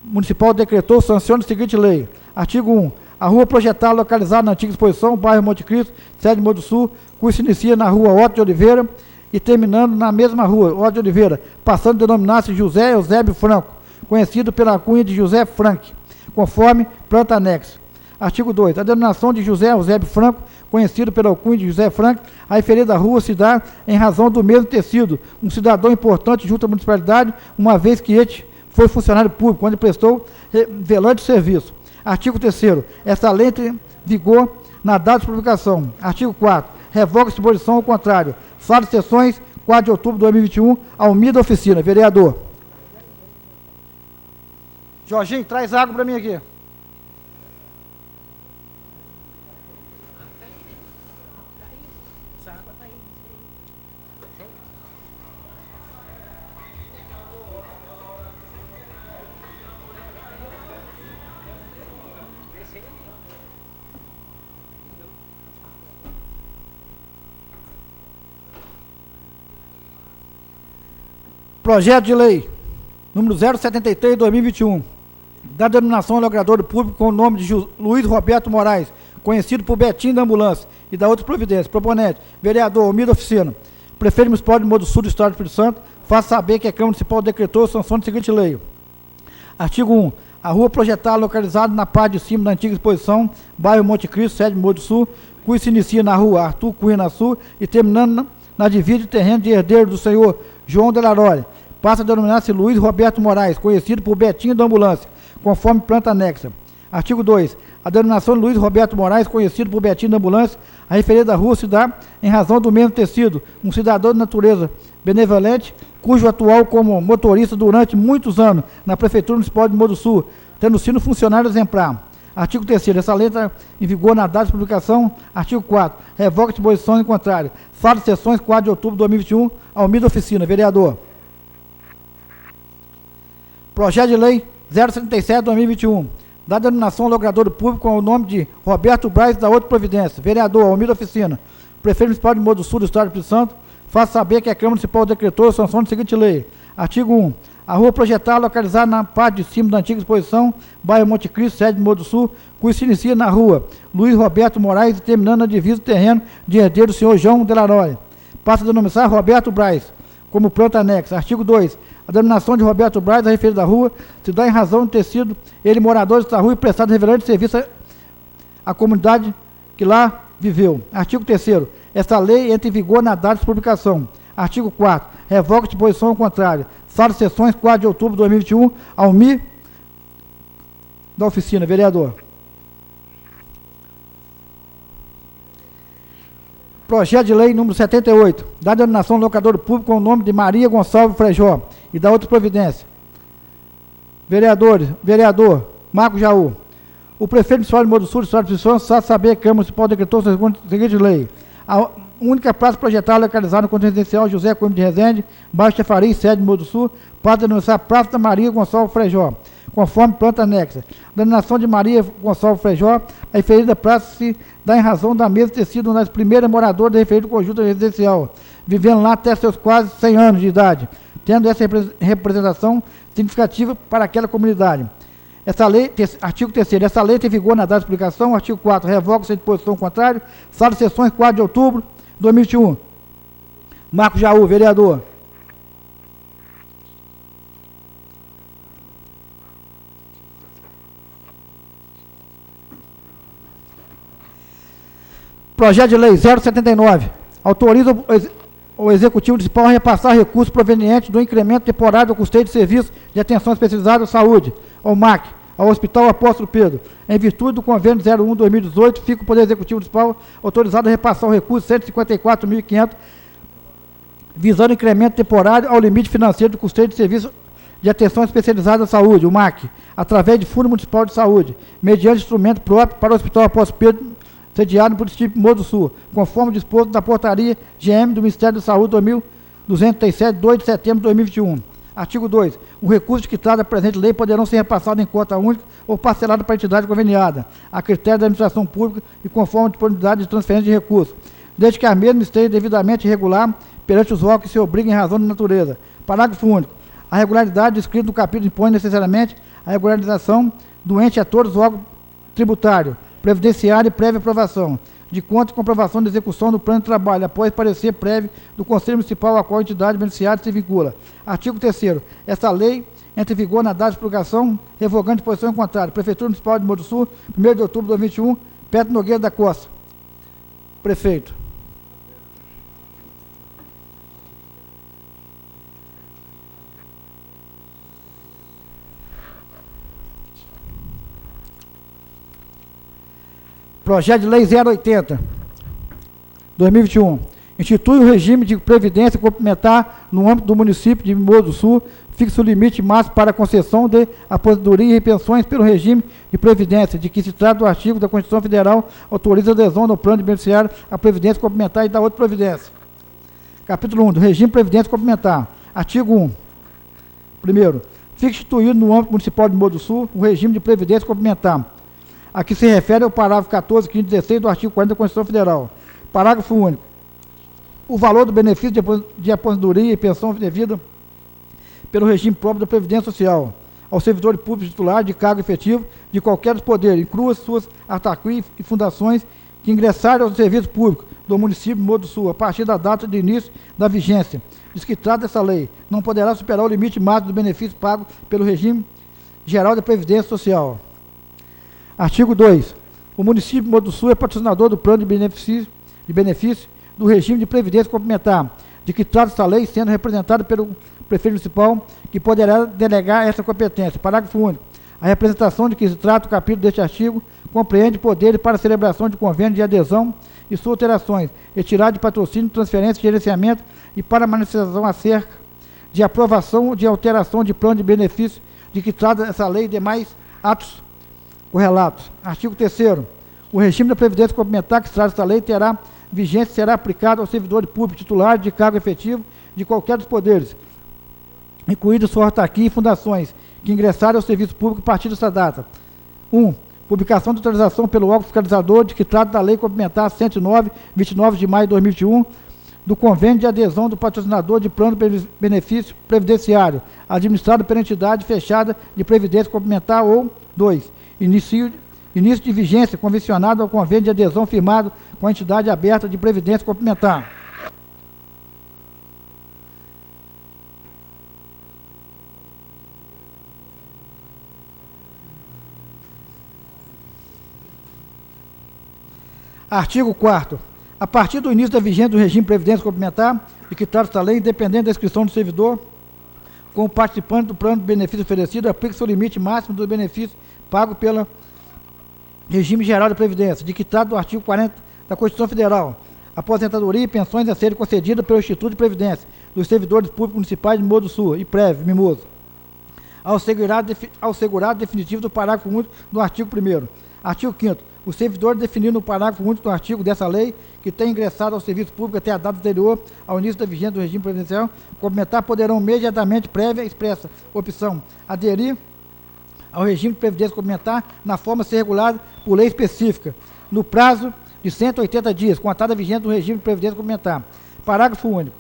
Municipal decretou, sanciona a seguinte lei. Artigo 1. A rua projetada localizada na antiga exposição, bairro Monte Cristo, sede de Morro do Sul, cujo se inicia na rua Otto de Oliveira e terminando na mesma rua, Otto de Oliveira, passando a denominar-se José Eusébio Franco, conhecido pela cunha de José Frank, conforme planta anexa. Artigo 2. A denominação de José Eusébio Franco, conhecido pela cunha de José Frank, a referida rua se dá em razão do mesmo ter sido um cidadão importante junto à municipalidade, uma vez que este foi funcionário público, onde prestou velante serviço. Artigo 3º. Esta lei entra em vigor na data de publicação. Artigo 4º. Revoga a disposição ao contrário. Sala de sessões, 4 de outubro de 2021, Almir Oficina. Vereador. Jorginho, traz água para mim aqui. Projeto de lei número 073 de 2021, da denominação logrador público com o nome de Luiz Roberto Moraes, conhecido por Betinho da Ambulância, e da outra providência. Proponente, vereador Almir Oficina. Prefeito Municipal de Morro do Sul, do Estado do Espírito Santo, faça saber que a Câmara Municipal decretou a sanção da seguinte lei. Artigo 1. A rua projetada localizada na parte de cima da antiga exposição, bairro Monte Cristo, sede de Morro do Sul, cujo se inicia na rua Arthur Cunha na Sul e terminando na divisa de terreno de herdeiro do senhor João Delaroli, passa a denominar-se Luiz Roberto Moraes, conhecido por Betinho da Ambulância, conforme planta anexa. Artigo 2. A denominação de Luiz Roberto Moraes, conhecido por Betinho da Ambulância, a referida rua se dá em razão do mesmo ter sido um cidadão de natureza benevolente, cujo atual como motorista durante muitos anos na Prefeitura Municipal de Morro do Sul, tendo sido funcionário exemplar. Artigo 3º. Essa lei está em vigor na data de publicação. Artigo 4º. Revoga a disposição em contrário. Sala de sessões, 4 de outubro de 2021, Almir Oficina. Vereador. Projeto de lei 077 de 2021, da denominação logrador público com o nome de Roberto Braz da outra providência. Vereador Almir Oficina. Prefeito Municipal de Morro do Sul, do Estado do Espírito Santo, faça saber que a Câmara Municipal decretou a sanção da seguinte lei. Artigo 1. A rua projetada localizada na parte de cima da antiga exposição, bairro Monte Cristo, sede de Morro do Sul, cujo se inicia na rua Luiz Roberto Moraes e terminando na divisa do terreno de herdeiro do senhor João Delaroli, passa a denominar Roberto Braz, como planta anexa. Artigo 2. A denominação de Roberto Braz, a referida da rua, se dá em razão de ter sido ele morador desta rua e prestado revelante serviço à comunidade que lá viveu. Artigo 3º. Esta lei entra em vigor na data de publicação. Artigo 4º. Revoga a disposição ao contrário. Sala de sessões, 4 de outubro de 2021, Almir da Oficina. Vereador. Projeto de lei número 78, da denominação locador público com o nome de Maria Gonçalves Frejó e da outra providência. Vereador Marco Jaú. O prefeito municipal de Morro do Sul, do Estado do Espírito Santo, sabe saber que a Câmara Municipal decretou a seguinte lei. A única praça projetada localizada no conjunto residencial José Coimbra de Resende, bairro Chafariz, sede de Morro do Sul, para denunciar Praça da Maria Gonçalves Frejó, conforme planta anexa. A denominação de Maria Gonçalves Frejó, a referida praça se dá em razão da mesma ter sido uma das primeiras moradoras do referido conjunto residencial, vivendo lá até seus quase 100 anos de idade, tendo essa representação significativa para aquela comunidade. Essa lei, artigo 3º, essa lei tem vigor na data de publicação. Artigo 4º, revoga-se a disposição contrária. Sala de sessões, 4 de outubro de 2021. Marco Jaú, vereador. Projeto de lei 079. Autoriza o Executivo Municipal a repassar recursos provenientes do incremento temporário do custeio de serviços de atenção especializada à saúde, ou MAC, ao Hospital Apóstolo Pedro. Em virtude do convênio 01/2018, fica o Poder Executivo Municipal autorizado a repassar o recurso 154.500, visando incremento temporário ao limite financeiro do custeio de serviço de atenção especializada à saúde, o MAC, através de Fundo Municipal de Saúde, mediante instrumento próprio para o Hospital Apóstolo Pedro, sediado no município de Mogi do Sul, conforme disposto da portaria GM do Ministério da Saúde 2237, 2 de setembro de 2021. Artigo 2. O recurso de que trata a presente lei poderão ser repassados em conta única ou parcelado para a entidade conveniada, a critério da administração pública e conforme a disponibilidade de transferência de recursos, desde que a mesma esteja devidamente regular perante os órgãos que se obriguem em razão de natureza. Parágrafo único. A regularidade descrita no capítulo impõe necessariamente a regularização do ente a todos os órgãos tributários, previdenciário e prévia aprovação de conta e comprovação de execução do plano de trabalho, após parecer prévio do Conselho Municipal a qual a entidade beneficiária se vincula. Artigo 3º. Esta lei entra em vigor na data de publicação, revogando disposição em contrário. Prefeitura Municipal de Mogi do Sul, 1º de outubro de 2021, Petro Nogueira da Costa. Prefeito. Projeto de Lei 080, 2021. Institui o regime de previdência complementar no âmbito do município de Mogi do Sul, fixa o limite máximo para a concessão de aposentadoria e pensões pelo regime de previdência, de que se trata do artigo da Constituição Federal, autoriza a adesão no plano de beneficiário à previdência complementar e da outra previdência. Capítulo 1, do regime de previdência complementar. Artigo 1. Primeiro, fica instituído no âmbito municipal de Mogi do Sul o regime de previdência complementar, a que se refere ao parágrafo 14, 15 e 16 do artigo 40 da Constituição Federal. Parágrafo único. O valor do benefício de aposentadoria e pensão devida pelo regime próprio da Previdência Social ao servidor público titular de cargo efetivo de qualquer dos poderes, inclua suas autarquias e fundações que ingressarem ao serviço público do município de Mogi do Sul a partir da data de início da vigência. Diz que trata essa lei, não poderá superar o limite máximo do benefício pago pelo regime geral da Previdência Social. Artigo 2. O município de Mogi do Sul é patrocinador do plano de benefício do regime de previdência complementar, de que trata esta lei, sendo representado pelo prefeito municipal, que poderá delegar essa competência. Parágrafo único. A representação de que se trata o capítulo deste artigo compreende poderes para a celebração de convênio de adesão e suas alterações, retirada de patrocínio, transferência, gerenciamento e para manifestação acerca de aprovação de alteração de plano de benefício, de que trata essa lei e demais atos correlatos. Artigo 3º. O regime da previdência complementar que se trata esta lei terá vigência e será aplicado ao servidor público titular de cargo efetivo de qualquer dos poderes, incluídas sua autarquia e fundações, que ingressarem ao serviço público a partir desta data. 1. Publicação de autorização pelo órgão fiscalizador de que trata da Lei Complementar 109, 29 de maio de 2021, do convênio de adesão do patrocinador de plano de benefício previdenciário, administrado pela entidade fechada de previdência complementar, ou 2. Início de vigência convencionado ao convênio de adesão firmado com a entidade aberta de previdência complementar. Artigo 4º. A partir do início da vigência do regime de previdência complementar, de que trata esta lei, independente da inscrição do servidor, como participante do plano de benefício oferecido, aplica-se o limite máximo do benefício pago pelo regime geral da Previdência, de que trata do artigo 40 da Constituição Federal. Aposentadoria e pensões a serem concedidas pelo Instituto de Previdência dos servidores públicos municipais de Mogi do Sul e PREV, Mimoso, ao segurado definitivo do parágrafo único do artigo 1º. Artigo 5º. Os servidores definidos no parágrafo único do artigo dessa lei, que têm ingressado ao serviço público até a data anterior ao início da vigência do regime previdenciário complementar, poderão imediatamente, prévia expressa opção, aderir ao regime de previdência complementar na forma a ser regulada por lei específica, no prazo de 180 dias, contada a vigência do regime de previdência complementar. Parágrafo único.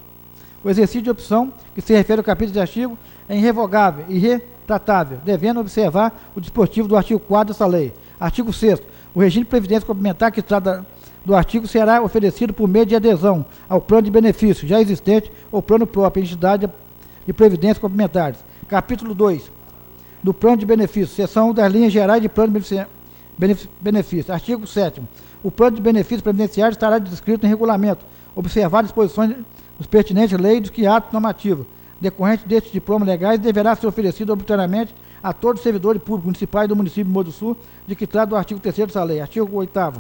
O exercício de opção, que se refere ao capítulo de artigo, é irrevogável e irretratável, devendo observar o dispositivo do artigo 4 dessa lei. Artigo 6º. O regime de previdência complementar que trata do artigo será oferecido por meio de adesão ao plano de benefício já existente ou plano próprio, entidade de previdência complementares. Capítulo 2 do plano de benefício, seção das linhas gerais de plano de benefício. Artigo 7º. O plano de benefício previdenciário estará descrito em regulamento, observar disposições dos pertinentes leis que atos normativos decorrentes destes diplomas legais deverá ser oferecido obrigatoriamente a todos os servidores públicos municipais do município de Mogi do Sul, de que trata o artigo 3º dessa lei. Artigo 8º.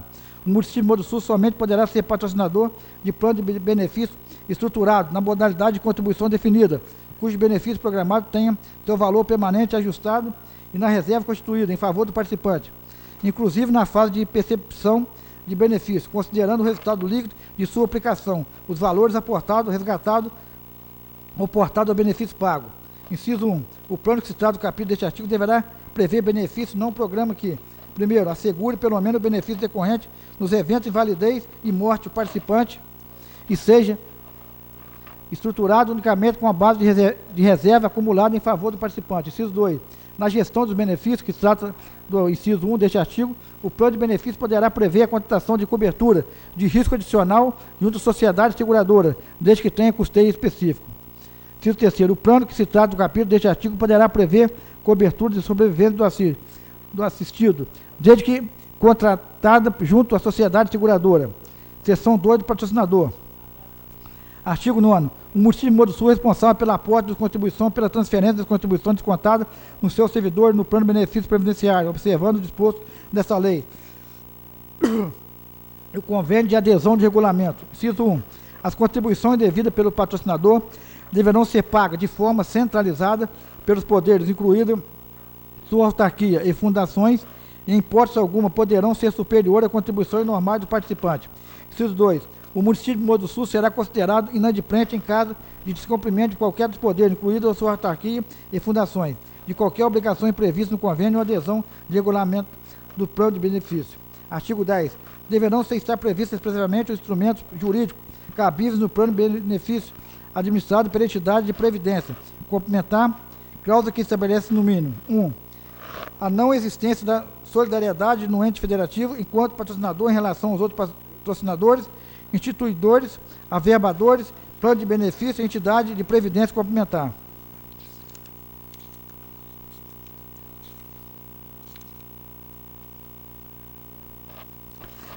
O município de Mogi do Sul somente poderá ser patrocinador de plano de benefício estruturado na modalidade de contribuição definida, cujo benefício programado tenha seu valor permanente ajustado e na reserva constituída em favor do participante, inclusive na fase de percepção de benefício, considerando o resultado líquido de sua aplicação, os valores aportados, resgatados ou portados ao benefício pago. Inciso 1. O plano que se trata do capítulo deste artigo deverá prever benefício não programa que, primeiro, assegure pelo menos o benefício decorrente nos eventos de invalidez e morte do participante e seja estruturado unicamente com a base de reserva acumulada em favor do participante. Inciso 2. Na gestão dos benefícios, que se trata do inciso 1 deste artigo, o plano de benefícios poderá prever a contratação de cobertura de risco adicional junto à sociedade seguradora, desde que tenha custeio específico. Inciso 3. O plano que se trata do capítulo deste artigo poderá prever cobertura de sobrevivência do assistido, desde que contratada junto à sociedade seguradora. Seção 2 do patrocinador. Artigo 9º. O município de Mogi do Sul é responsável pela aporte de contribuição pela transferência das contribuições descontadas no seu servidor no plano de benefício previdenciário, observando o disposto dessa lei. O convênio de adesão de regulamento. Inciso 1. As contribuições devidas pelo patrocinador deverão ser pagas de forma centralizada pelos poderes, incluída sua autarquia e fundações, e em hipótese alguma poderão ser superior a contribuições normais do participante. Inciso 2. O município de Mogi do Sul será considerado inadimplente em caso de descumprimento de qualquer dos poderes, incluída a sua autarquia e fundações, de qualquer obrigação prevista no convênio ou adesão de regulamento do plano de benefício. Artigo 10. Deverão estar previstos expressamente os instrumentos jurídicos cabíveis no plano de benefício administrado pela entidade de previdência. Complementar, cláusula que estabelece no mínimo 1. A não existência da solidariedade no ente federativo enquanto patrocinador em relação aos outros patrocinadores, instituidores, averbadores, plano de benefício e entidade de previdência complementar.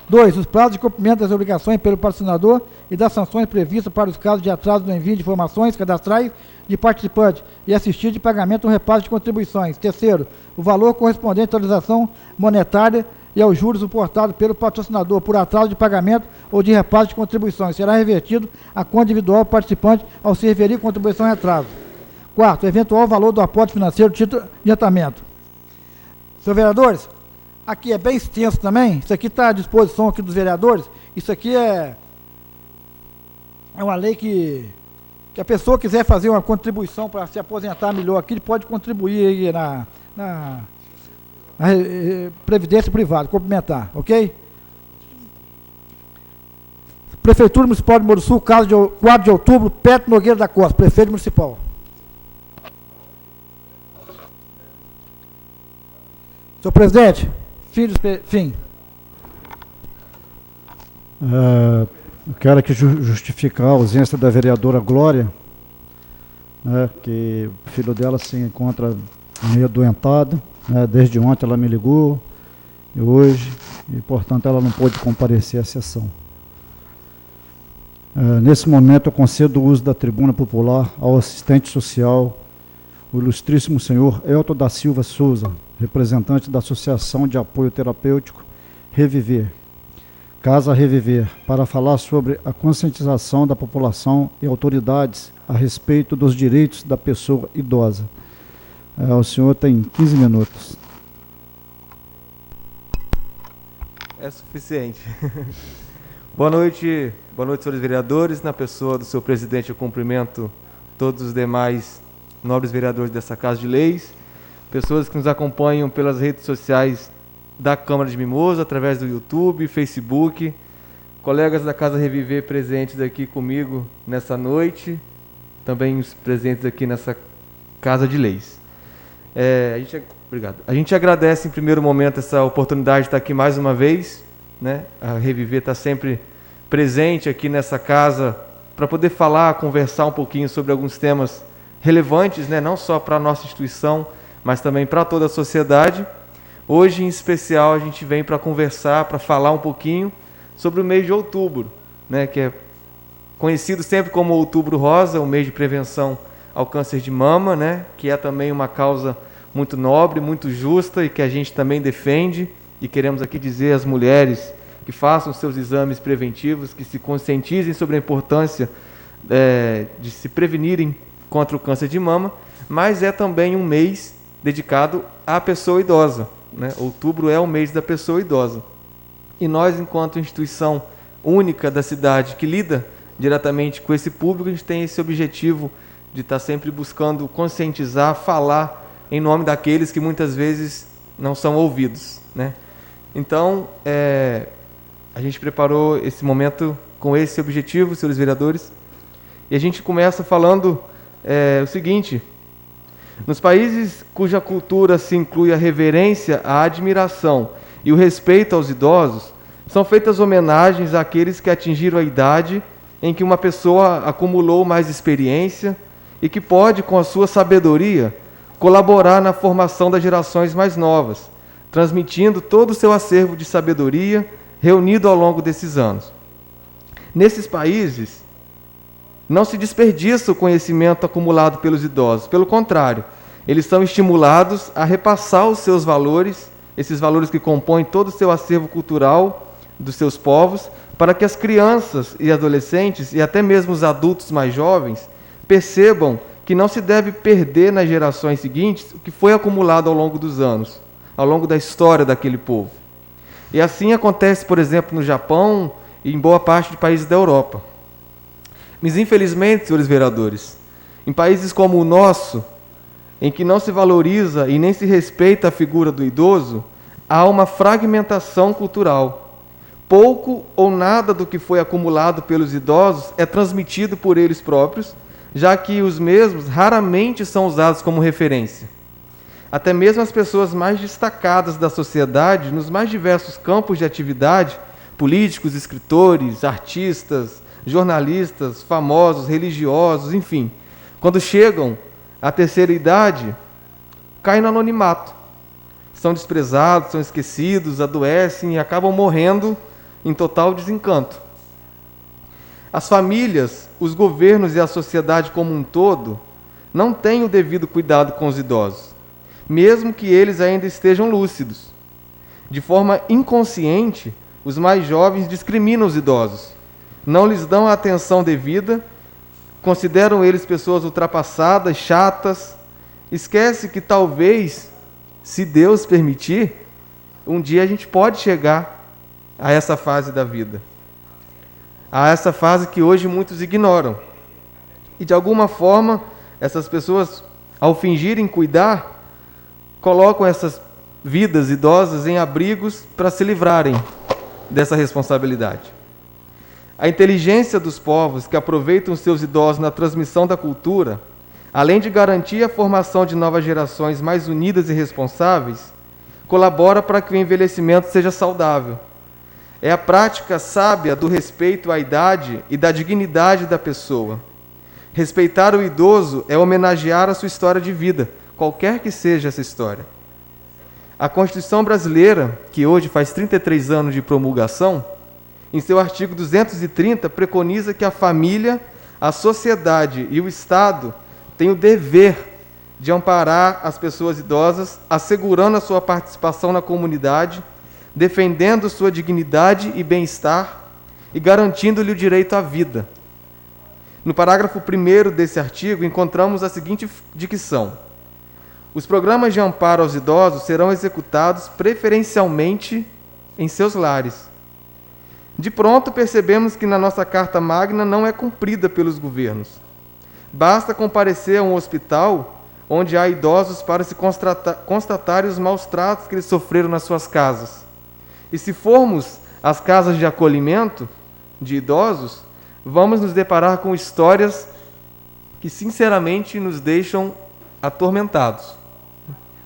Dois, os prazos de cumprimento das obrigações pelo patrocinador e das sanções previstas para os casos de atraso no envio de informações cadastrais de participantes e assistir de pagamento ou repasse de contribuições. Terceiro, o valor correspondente à atualização monetária e aos juros suportados pelo patrocinador por atraso de pagamento ou de repasse de contribuições será revertido à conta individual do participante ao se referir contribuição em atraso. Quarto, o eventual valor do aporte financeiro do título de adiantamento. Senhores vereadores, aqui é bem extenso também, isso aqui está à disposição aqui dos vereadores, isso aqui é uma lei que a pessoa quiser fazer uma contribuição para se aposentar melhor aqui, ele pode contribuir aí na previdência privada, complementar, ok? Prefeitura Municipal de Mogi do Sul, caso de 4 de outubro, Petro Nogueira da Costa, prefeito municipal. Senhor presidente, fim. Eu quero aqui justificar a ausência da vereadora Glória, né, que o filho dela se encontra meio adoentado, né, desde ontem ela me ligou, e hoje, e portanto ela não pôde comparecer à sessão. Nesse momento eu concedo o uso da tribuna popular ao assistente social, o ilustríssimo senhor Elton da Silva Souza, representante da Associação de Apoio Terapêutico Reviver, Casa Reviver, para falar sobre a conscientização da população e autoridades a respeito dos direitos da pessoa idosa. O senhor tem 15 minutos. É suficiente. Boa noite, senhores vereadores. Na pessoa do seu presidente, eu cumprimento todos os demais nobres vereadores dessa Casa de Leis, pessoas que nos acompanham pelas redes sociais da Câmara de Mimoso, através do YouTube, Facebook, colegas da Casa Reviver presentes aqui comigo nessa noite, também os presentes aqui nessa Casa de Leis. Obrigado. A gente agradece em primeiro momento essa oportunidade de estar aqui mais uma vez, né? A Reviver está sempre presente aqui nessa casa para poder falar, conversar um pouquinho sobre alguns temas relevantes, né? Não só para a nossa instituição, mas também para toda a sociedade. Hoje, em especial, a gente vem para conversar, para falar um pouquinho sobre o mês de outubro, né? Que é conhecido sempre como Outubro Rosa, o mês de prevenção ao câncer de mama, né? Que é também uma causa muito nobre, muito justa e que a gente também defende, e queremos aqui dizer às mulheres que façam seus exames preventivos, que se conscientizem sobre a importância de se prevenirem contra o câncer de mama, mas é também um mês dedicado à pessoa idosa, né? Outubro é o mês da pessoa idosa. E nós, enquanto instituição única da cidade que lida diretamente com esse público, a gente tem esse objetivo de estar sempre buscando conscientizar, falar em nome daqueles que muitas vezes não são ouvidos, né? Então, a gente preparou esse momento com esse objetivo, senhores vereadores, e a gente começa falando o seguinte: nos países cuja cultura se inclui a reverência, a admiração e o respeito aos idosos, são feitas homenagens àqueles que atingiram a idade em que uma pessoa acumulou mais experiência e que pode, com a sua sabedoria, colaborar na formação das gerações mais novas, transmitindo todo o seu acervo de sabedoria reunido ao longo desses anos. Nesses países, não se desperdiça o conhecimento acumulado pelos idosos. Pelo contrário, eles são estimulados a repassar os seus valores, esses valores que compõem todo o seu acervo cultural dos seus povos, para que as crianças e adolescentes, e até mesmo os adultos mais jovens, percebam que não se deve perder nas gerações seguintes o que foi acumulado ao longo dos anos, ao longo da história daquele povo. E assim acontece, por exemplo, no Japão e em boa parte de países da Europa. Mas, infelizmente, senhores vereadores, em países como o nosso, em que não se valoriza e nem se respeita a figura do idoso, há uma fragmentação cultural. Pouco ou nada do que foi acumulado pelos idosos é transmitido por eles próprios, já que os mesmos raramente são usados como referência. Até mesmo as pessoas mais destacadas da sociedade, nos mais diversos campos de atividade, políticos, escritores, artistas, jornalistas, famosos, religiosos, enfim, quando chegam à terceira idade, caem no anonimato. São desprezados, são esquecidos, adoecem e acabam morrendo em total desencanto. As famílias, os governos e a sociedade como um todo não têm o devido cuidado com os idosos, mesmo que eles ainda estejam lúcidos. De forma inconsciente, os mais jovens discriminam os idosos, não lhes dão a atenção devida, consideram eles pessoas ultrapassadas, chatas, esquece que talvez, se Deus permitir, um dia a gente pode chegar a essa fase da vida, a essa fase que hoje muitos ignoram. E de alguma forma, essas pessoas, ao fingirem cuidar, colocam essas vidas idosas em abrigos para se livrarem dessa responsabilidade. A inteligência dos povos que aproveitam seus idosos na transmissão da cultura, além de garantir a formação de novas gerações mais unidas e responsáveis, colabora para que o envelhecimento seja saudável. É a prática sábia do respeito à idade e da dignidade da pessoa. Respeitar o idoso é homenagear a sua história de vida, qualquer que seja essa história. A Constituição brasileira, que hoje faz 33 anos de promulgação, em seu artigo 230, preconiza que a família, a sociedade e o Estado têm o dever de amparar as pessoas idosas, assegurando a sua participação na comunidade, defendendo sua dignidade e bem-estar e garantindo-lhe o direito à vida. No parágrafo 1º desse artigo, encontramos a seguinte dicção: os programas de amparo aos idosos serão executados preferencialmente em seus lares. De pronto, percebemos que na nossa Carta Magna não é cumprida pelos governos. Basta comparecer a um hospital onde há idosos para se constatar os maus tratos que eles sofreram nas suas casas. E se formos às casas de acolhimento de idosos, vamos nos deparar com histórias que, sinceramente, nos deixam atormentados.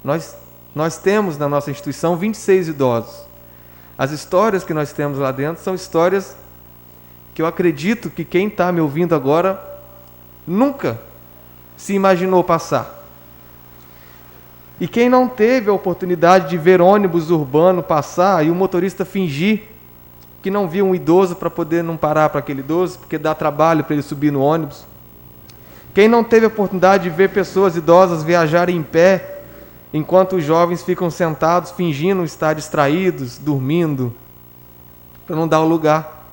Nós temos na nossa instituição 26 idosos. As histórias que nós temos lá dentro são histórias que eu acredito que quem está me ouvindo agora nunca se imaginou passar. E quem não teve a oportunidade de ver ônibus urbano passar e o motorista fingir que não viu um idoso para poder não parar para aquele idoso, porque dá trabalho para ele subir no ônibus. Quem não teve a oportunidade de ver pessoas idosas viajarem em pé enquanto os jovens ficam sentados fingindo estar distraídos, dormindo, para não dar o lugar.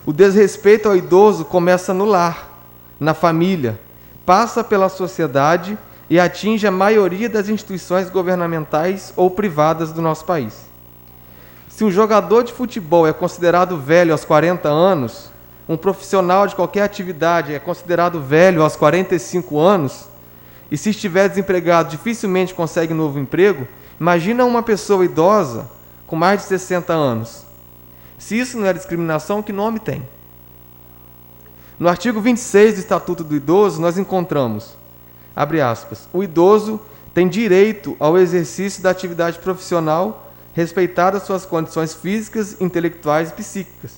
O desrespeito ao idoso começa no lar, na família, passa pela sociedade e atinge a maioria das instituições governamentais ou privadas do nosso país. Se um jogador de futebol é considerado velho aos 40 anos, um profissional de qualquer atividade é considerado velho aos 45 anos, e se estiver desempregado dificilmente consegue um novo emprego, imagina uma pessoa idosa com mais de 60 anos. Se isso não é discriminação, que nome tem? No artigo 26 do Estatuto do Idoso, nós encontramos, abre aspas, o idoso tem direito ao exercício da atividade profissional, respeitadas suas condições físicas, intelectuais e psíquicas.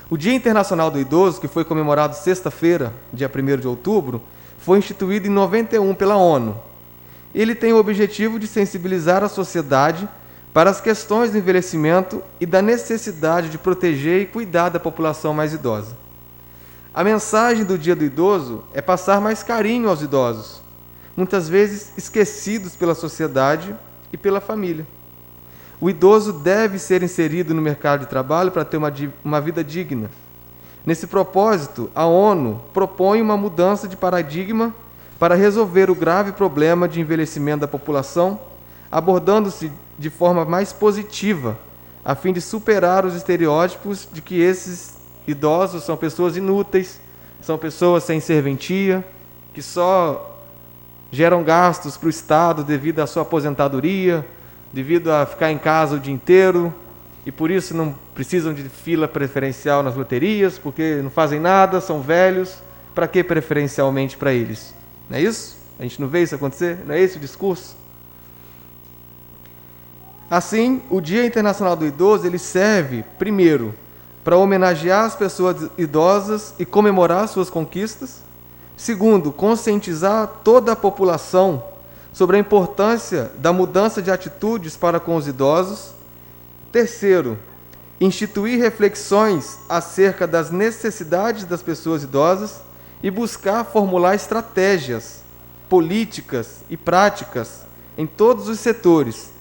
O Dia Internacional do Idoso, que foi comemorado sexta-feira, dia 1º de outubro, foi instituído em 91 pela ONU. Ele tem o objetivo de sensibilizar a sociedade para as questões do envelhecimento e da necessidade de proteger e cuidar da população mais idosa. A mensagem do Dia do Idoso é passar mais carinho aos idosos, muitas vezes esquecidos pela sociedade e pela família. O idoso deve ser inserido no mercado de trabalho para ter uma vida digna. Nesse propósito, a ONU propõe uma mudança de paradigma para resolver o grave problema de envelhecimento da população, abordando-se de forma mais positiva, a fim de superar os estereótipos de que esses idosos são pessoas inúteis, são pessoas sem serventia, que só geram gastos para o Estado devido à sua aposentadoria, devido a ficar em casa o dia inteiro, e por isso não precisam de fila preferencial nas loterias, porque não fazem nada, são velhos, para que preferencialmente para eles? Não é isso? A gente não vê isso acontecer? Não é esse o discurso? Assim, o Dia Internacional do Idoso, ele serve, primeiro, para homenagear as pessoas idosas e comemorar suas conquistas. Segundo, conscientizar toda a população sobre a importância da mudança de atitudes para com os idosos. Terceiro, instituir reflexões acerca das necessidades das pessoas idosas e buscar formular estratégias, políticas e práticas em todos os setores,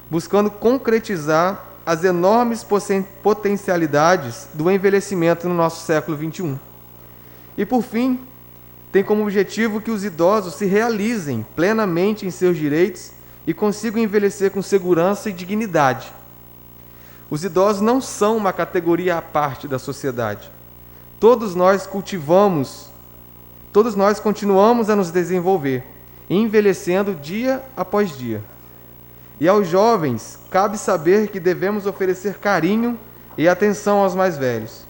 buscando concretizar as enormes potencialidades do envelhecimento no nosso século XXI. E, por fim, tem como objetivo que os idosos se realizem plenamente em seus direitos e consigam envelhecer com segurança e dignidade. Os idosos não são uma categoria à parte da sociedade. Todos nós continuamos a nos desenvolver, envelhecendo dia após dia. E aos jovens, cabe saber que devemos oferecer carinho e atenção aos mais velhos.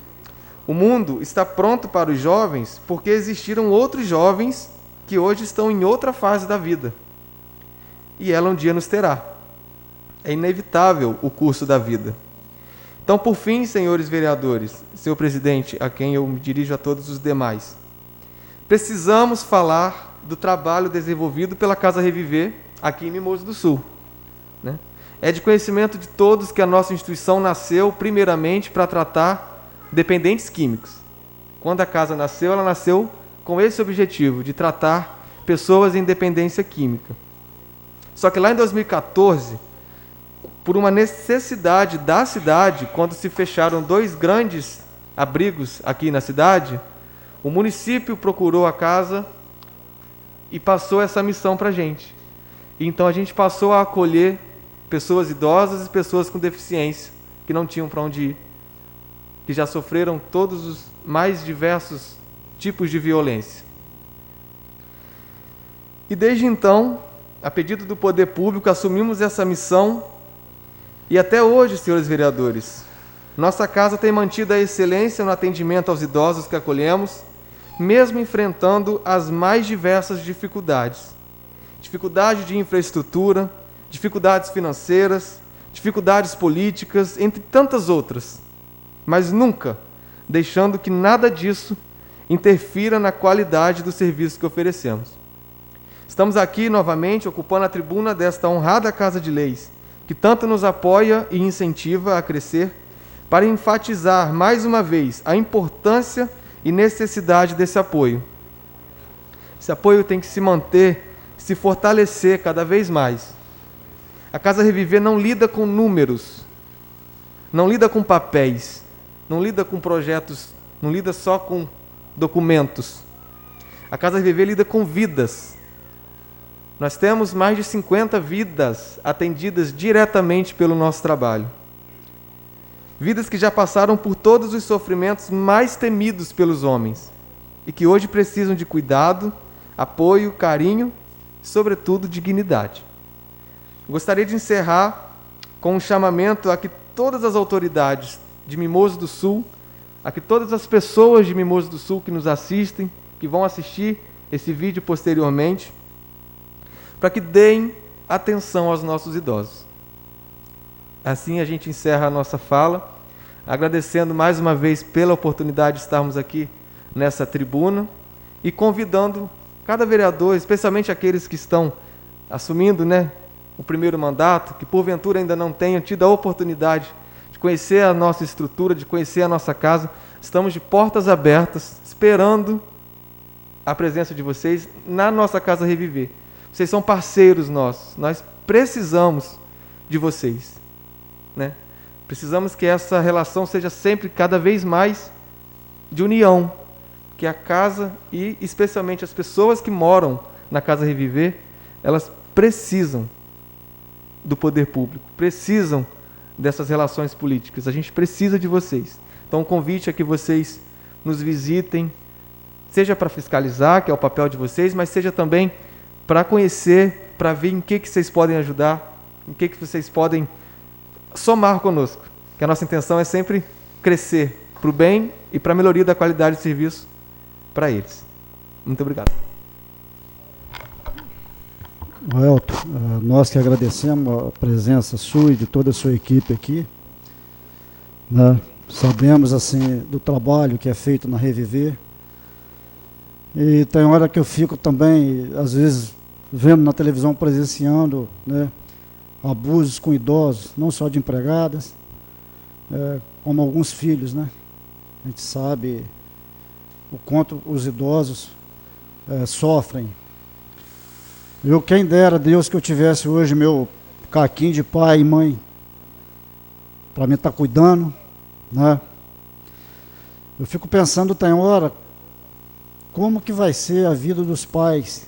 O mundo está pronto para os jovens porque existiram outros jovens que hoje estão em outra fase da vida. E ela um dia nos terá. É inevitável o curso da vida. Então, por fim, senhores vereadores, senhor presidente, a quem eu me dirijo a todos os demais, precisamos falar do trabalho desenvolvido pela Casa Reviver aqui em Mimoso do Sul. Né? É de conhecimento de todos que a nossa instituição nasceu primeiramente para tratar dependentes químicos. Quando a casa nasceu, ela nasceu com esse objetivo, de tratar pessoas em dependência química. Só que lá em 2014, por uma necessidade da cidade, quando se fecharam 2 grandes abrigos aqui na cidade, o município procurou a casa e passou essa missão para a gente. Então a gente passou a acolher pessoas idosas e pessoas com deficiência, que não tinham para onde ir, que já sofreram todos os mais diversos tipos de violência. E desde então, a pedido do poder público, assumimos essa missão e até hoje, senhores vereadores, nossa casa tem mantido a excelência no atendimento aos idosos que acolhemos, mesmo enfrentando as mais diversas dificuldades. Dificuldade de infraestrutura, dificuldades financeiras, dificuldades políticas, entre tantas outras, mas nunca deixando que nada disso interfira na qualidade do serviço que oferecemos. Estamos aqui novamente ocupando a tribuna desta honrada Casa de Leis, que tanto nos apoia e incentiva a crescer, para enfatizar mais uma vez a importância e necessidade desse apoio. Esse apoio tem que se manter se fortalecer cada vez mais. A Casa Reviver não lida com números, não lida com papéis, não lida com projetos, não lida só com documentos. A Casa Reviver lida com vidas. Nós temos mais de 50 vidas atendidas diretamente pelo nosso trabalho. Vidas que já passaram por todos os sofrimentos mais temidos pelos homens e que hoje precisam de cuidado, apoio, carinho e, sobretudo, dignidade. Gostaria de encerrar com um chamamento a que todas as autoridades de Mimoso do Sul, a que todas as pessoas de Mimoso do Sul que nos assistem, que vão assistir esse vídeo posteriormente, para que deem atenção aos nossos idosos. Assim a gente encerra a nossa fala, agradecendo mais uma vez pela oportunidade de estarmos aqui nessa tribuna e convidando cada vereador, especialmente aqueles que estão assumindo, o primeiro mandato, que porventura ainda não tenham tido a oportunidade de conhecer a nossa estrutura, de conhecer a nossa casa. Estamos de portas abertas, esperando a presença de vocês na nossa Casa Reviver. Vocês são parceiros nossos, nós precisamos de vocês, Precisamos que essa relação seja sempre cada vez mais de união, que a casa e especialmente as pessoas que moram na Casa Reviver, elas precisam do poder público, precisam dessas relações políticas. A gente precisa de vocês. Então o convite é que vocês nos visitem, seja para fiscalizar, que é o papel de vocês, mas seja também para conhecer, para ver em que vocês podem ajudar, em que vocês podem somar conosco. Que a nossa intenção é sempre crescer para o bem e para a melhoria da qualidade de serviço para eles. Muito obrigado. Elton, nós que agradecemos a presença sua e de toda a sua equipe aqui. Sabemos assim do trabalho que é feito na Reviver. E tem hora que eu fico também, às vezes, vendo na televisão, presenciando abusos com idosos, não só de empregadas, como alguns filhos. A gente sabe o quanto os idosos sofrem. Eu, quem dera, Deus, que eu tivesse hoje meu caquinho de pai e mãe para me estar cuidando. Eu fico pensando, tem hora, como que vai ser a vida dos pais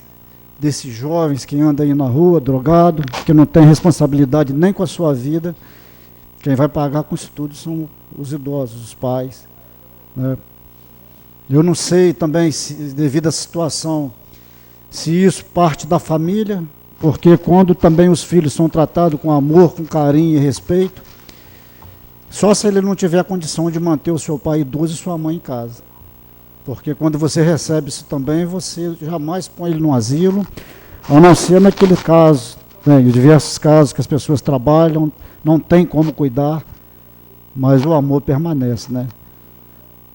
desses jovens que andam aí na rua, drogado, que não tem responsabilidade nem com a sua vida. Quem vai pagar com isso tudo são os idosos, os pais. Eu não sei também, se, devido à situação, se isso parte da família, porque quando também os filhos são tratados com amor, com carinho e respeito, só se ele não tiver a condição de manter o seu pai idoso e sua mãe em casa. Porque quando você recebe isso também, você jamais põe ele no asilo, a não ser naquele caso, em diversos casos que as pessoas trabalham, não tem como cuidar, mas o amor permanece,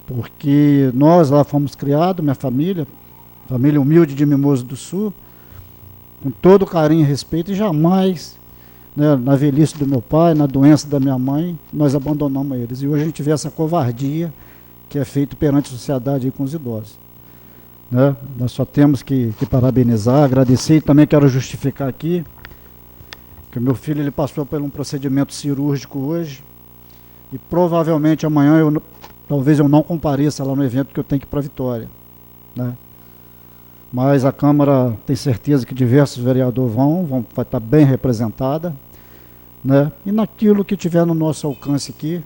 Porque nós lá fomos criados, minha família humilde de Mimoso do Sul, com todo carinho e respeito, e jamais, na velhice do meu pai, na doença da minha mãe, nós abandonamos eles. E hoje a gente vê essa covardia que é feito perante a sociedade aí com os idosos. Nós só temos que parabenizar, agradecer, e também quero justificar aqui que o meu filho ele passou por um procedimento cirúrgico hoje, e provavelmente amanhã talvez eu não compareça lá no evento, que eu tenho que ir para Vitória. Mas a Câmara tem certeza que diversos vereadores vai estar bem representada, e naquilo que tiver no nosso alcance aqui,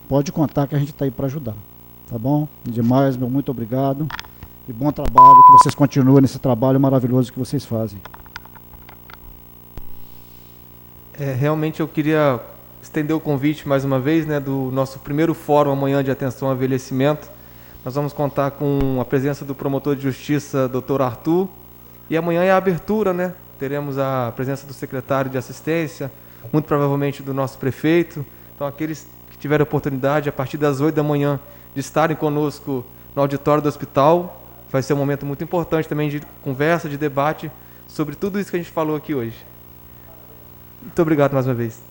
pode contar que a gente está aí para ajudar, tá bom? Demais, meu muito obrigado e bom trabalho, que vocês continuem nesse trabalho maravilhoso que vocês fazem. Realmente eu queria estender o convite mais uma vez, do nosso primeiro fórum amanhã de atenção ao envelhecimento. Nós vamos contar com a presença do promotor de justiça, Dr. Arthur, e amanhã é a abertura, teremos a presença do secretário de assistência, muito provavelmente do nosso prefeito. Então aqueles que tiverem oportunidade, a partir das 8 da manhã, de estarem conosco no auditório do hospital, vai ser um momento muito importante também de conversa, de debate sobre tudo isso que a gente falou aqui hoje. Muito obrigado mais uma vez.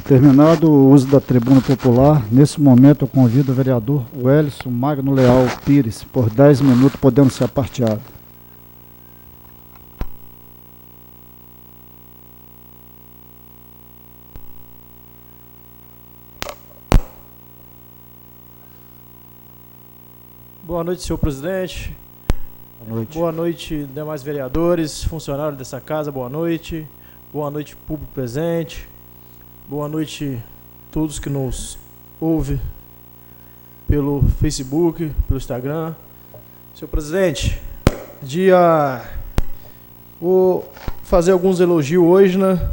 Terminado o uso da tribuna popular, nesse momento eu convido o vereador Wellison Magno Leal Pires, por 10 minutos, podendo ser aparteado. Boa noite, senhor presidente. Boa noite. Boa noite, demais vereadores, funcionários dessa casa, boa noite. Boa noite, público presente. Boa noite a todos que nos ouvem pelo Facebook, pelo Instagram. Senhor presidente, vou fazer alguns elogios hoje, né?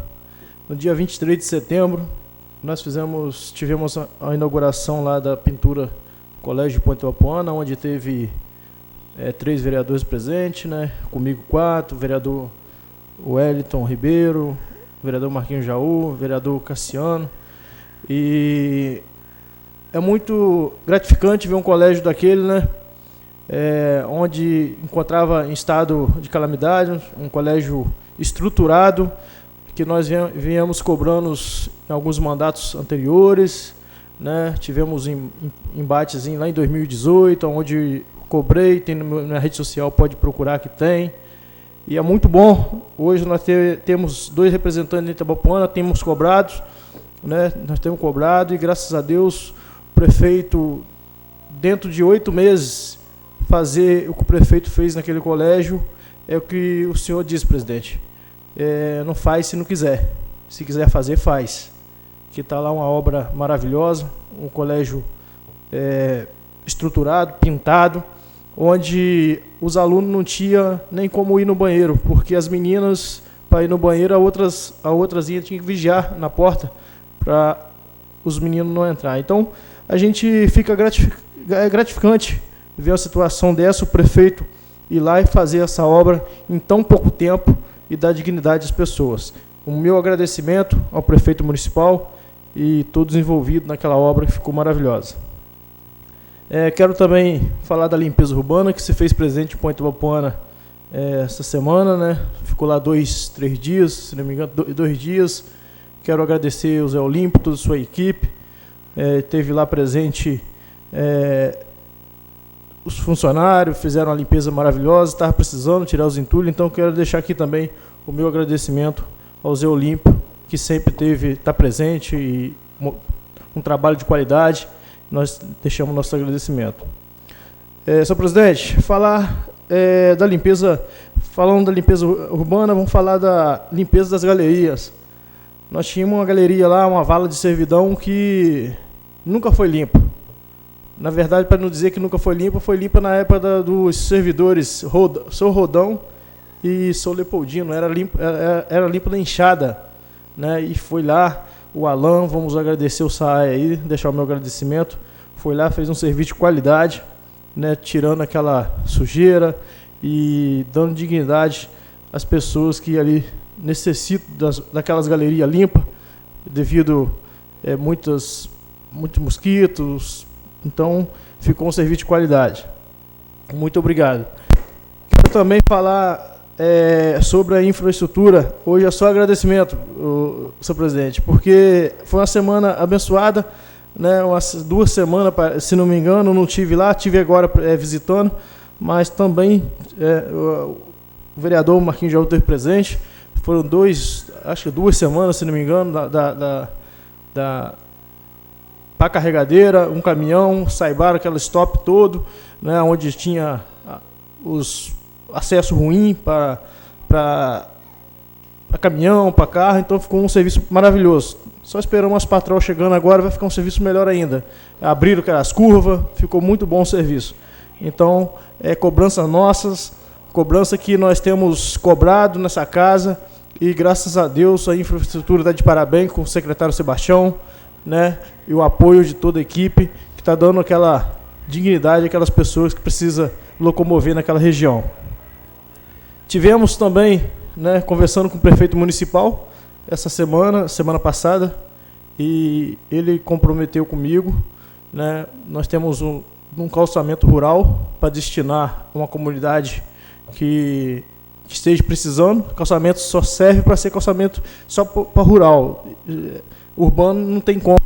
No dia 23 de setembro, nós tivemos a inauguração lá da pintura do Colégio de Ponte Apuana, onde teve 3 vereadores presentes, né? Comigo 4, o vereador Wellington Ribeiro, o vereador Marquinhos Jaú, o vereador Cassiano. E é muito gratificante ver um colégio daquele, né? Onde encontrava em estado de calamidade, um colégio estruturado, que nós viemos cobrando em alguns mandatos anteriores, né? Tivemos embates lá em 2018, onde cobrei, tem na minha rede social, pode procurar que tem. E é muito bom. Hoje nós temos 2 representantes de Itabapoana, temos cobrado, né? Nós temos cobrado e, graças a Deus, o prefeito, dentro de 8 meses, fazer o que o prefeito fez naquele colégio, é o que o senhor diz, presidente. Não faz se não quiser. Se quiser fazer, faz. Que está lá uma obra maravilhosa, um colégio estruturado, pintado, onde os alunos não tinham nem como ir no banheiro, porque as meninas, para ir no banheiro, a outras tinham que vigiar na porta para os meninos não entrar. Então, a gente fica gratificante ver uma situação dessa, o prefeito ir lá e fazer essa obra em tão pouco tempo e dar dignidade às pessoas. O meu agradecimento ao prefeito municipal e todos envolvidos naquela obra que ficou maravilhosa. Quero também falar da limpeza urbana, que se fez presente em Ponte Apuana essa semana, né? Ficou lá 2, 3 dias, se não me engano, 2 dias. Quero agradecer o Zé Olímpio, toda a sua equipe. Teve lá presente os funcionários, fizeram uma limpeza maravilhosa, estava precisando tirar os entulhos, então quero deixar aqui também o meu agradecimento ao Zé Olímpio, que sempre está presente e um trabalho de qualidade. Nós deixamos nosso agradecimento. Senhor presidente, falar da limpeza, falando da limpeza urbana, vamos falar da limpeza das galerias. Nós tínhamos uma galeria lá, uma vala de servidão que nunca foi limpa. Na verdade, para não dizer que nunca foi limpa na época dos servidores Sou Rodão e Sou Leopoldino, era limpa da enxada, né? E foi lá o Alan, vamos agradecer o SAE aí, deixar o meu agradecimento, foi lá, fez um serviço de qualidade, né? Tirando aquela sujeira e dando dignidade às pessoas que ali necessitam daquelas galerias limpas, devido muitos mosquitos. Então, ficou um serviço de qualidade. Muito obrigado. Quero também falar sobre a infraestrutura. Hoje é só agradecimento, senhor presidente, porque foi uma semana abençoada, né? Umas 2 semanas, se não me engano, não tive lá, tive agora visitando, mas também o vereador Marquinhos Jaú esteve presente. Foram 2 semanas, se não me engano, para a carregadeira, um caminhão, saibaram aquele stop todo, né, onde tinha os acesso ruim para caminhão, para carro, então ficou um serviço maravilhoso. Só esperamos as patroas chegando agora, vai ficar um serviço melhor ainda. Abriram as curvas, ficou muito bom o serviço. Então, cobranças nossas, cobrança que nós temos cobrado nessa casa, e graças a Deus a infraestrutura está de parabéns com o secretário Sebastião, né, e o apoio de toda a equipe, que está dando aquela dignidade àquelas pessoas que precisam locomover naquela região. Tivemos também, né, conversando com o prefeito municipal essa semana passada, e ele comprometeu comigo, né, nós temos um calçamento rural para destinar a uma comunidade que esteja precisando. Calçamento só serve para ser calçamento só para rural. urbano não tem como.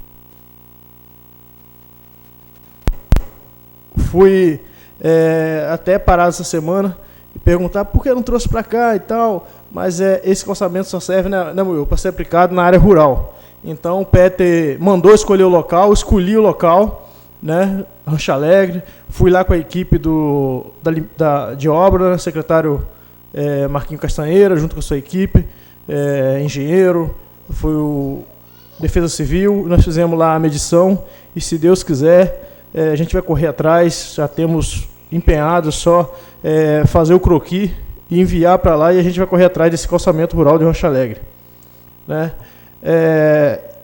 Fui até parar essa semana e perguntar por que não trouxe para cá e tal, mas esse calçamento só serve, né, para ser aplicado na área rural. Então o Peter mandou escolher o local, escolhi o local, né, Rancho Alegre, fui lá com a equipe de obra, né, secretário Marquinhos Castanheira, junto com a sua equipe, engenheiro, foi o Defesa Civil, nós fizemos lá a medição e, se Deus quiser, a gente vai correr atrás, já temos empenhado só fazer o croquis e enviar para lá, e a gente vai correr atrás desse calçamento rural de Rancho Alegre, né?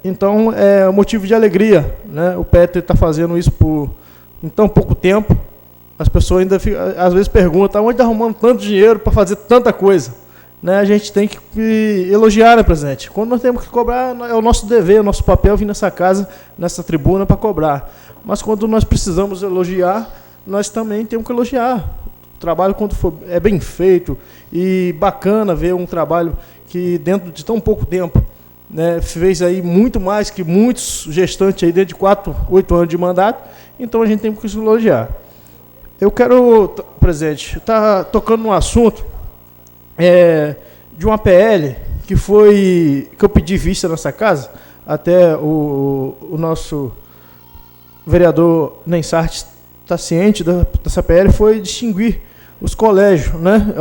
Então, é um motivo de alegria, né? O Peter está fazendo isso em tão pouco tempo. As pessoas ainda às vezes perguntam onde está arrumando tanto dinheiro para fazer tanta coisa, né? A gente tem que elogiar, né, presidente? Quando nós temos que cobrar, é o nosso dever, é o nosso papel vir nessa casa, nessa tribuna, para cobrar. Mas quando nós precisamos elogiar, nós também temos que elogiar. O trabalho, quando é bem feito e bacana ver um trabalho que, dentro de tão pouco tempo, né, fez aí muito mais que muitos gestantes aí dentro de 4, 8 anos de mandato, então a gente tem que elogiar. Eu quero, presidente, estar tocando num assunto de uma PL que eu pedi vista nessa casa, até o nosso vereador Nensart está ciente dessa PL, foi distinguir os colégios, né?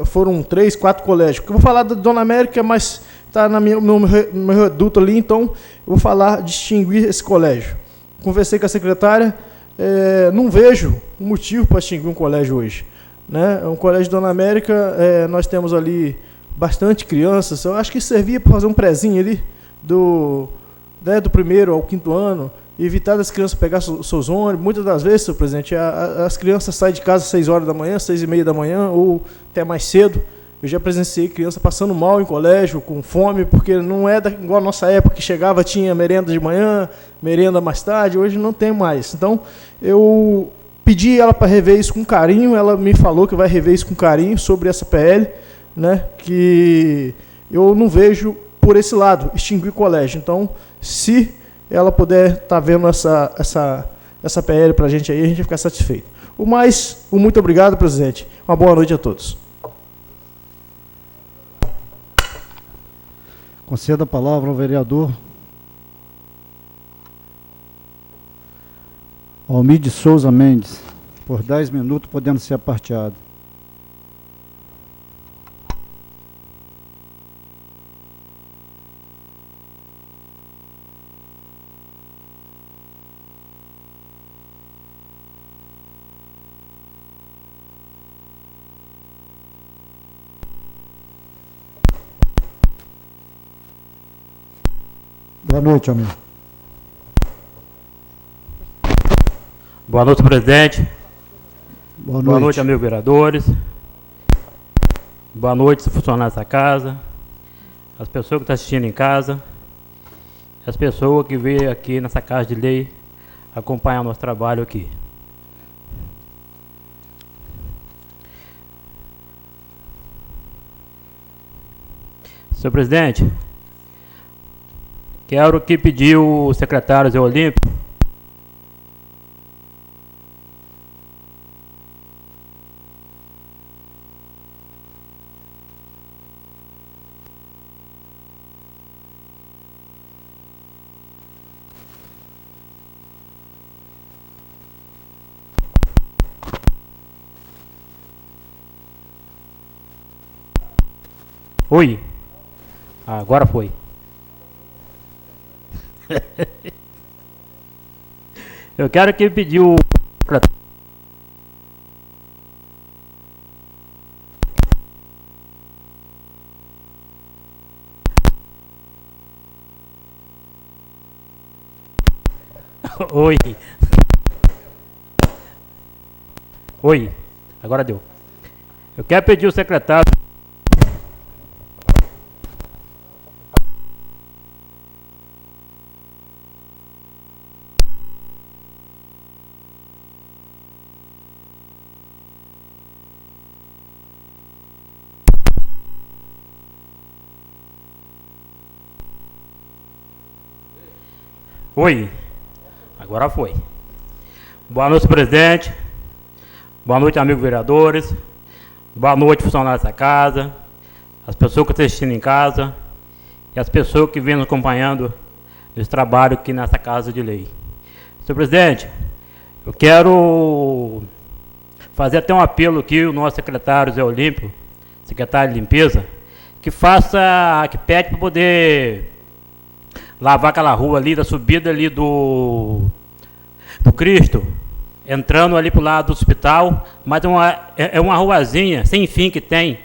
Foram 3, 4 colégios. Eu vou falar da Dona América, mas está no meu reduto ali, então eu vou falar, distinguir esse colégio. Conversei com a secretária, não vejo motivo para extinguir um colégio hoje, né? Um colégio Dona América, nós temos ali bastante crianças, eu acho que servia para fazer um prezinho ali, do 1º ao 5º ano, e evitar das crianças pegar seus ônibus. Muitas das vezes, senhor presidente, as crianças saem de casa às 6 horas da manhã, 6h30 da manhã, ou até mais cedo. Eu já presenciei criança passando mal em colégio, com fome, porque não é igual a nossa época, que chegava, tinha merenda de manhã, merenda mais tarde, hoje não tem mais. Então, eu pedi ela para rever isso com carinho, ela me falou que vai rever isso com carinho sobre essa PL, né, que eu não vejo por esse lado, extinguir colégio. Então, se ela puder estar vendo essa PL para a gente aí, a gente vai ficar satisfeito. Muito obrigado, presidente. Uma boa noite a todos. Conceda a palavra ao vereador Almir de Souza Mendes, por 10 minutos, podendo ser aparteado. Boa noite, Almir. Boa noite, presidente. Boa noite, amigos vereadores. Boa noite, funcionários da casa, as pessoas que estão assistindo em casa, as pessoas que veio aqui nessa casa de lei acompanhar nosso trabalho aqui. Senhor presidente, quero aqui pedir o secretário Zé Olímpio Oi. Agora foi. Eu quero que pedir o Oi. Oi. Agora deu. Eu quero pedir o secretário. Oi. Agora foi. Boa noite, presidente. Boa noite, amigos vereadores. Boa noite, funcionários dessa casa. As pessoas que estão assistindo em casa. E as pessoas que vêm nos acompanhando nesse trabalho aqui nessa Casa de Lei. Senhor presidente, eu quero fazer até um apelo aqui, o nosso secretário Zé Olímpio, secretário de limpeza, que pede para poder lavar aquela rua ali, da subida ali do Cristo, entrando ali para o lado do hospital, mas é uma ruazinha sem fim que tem.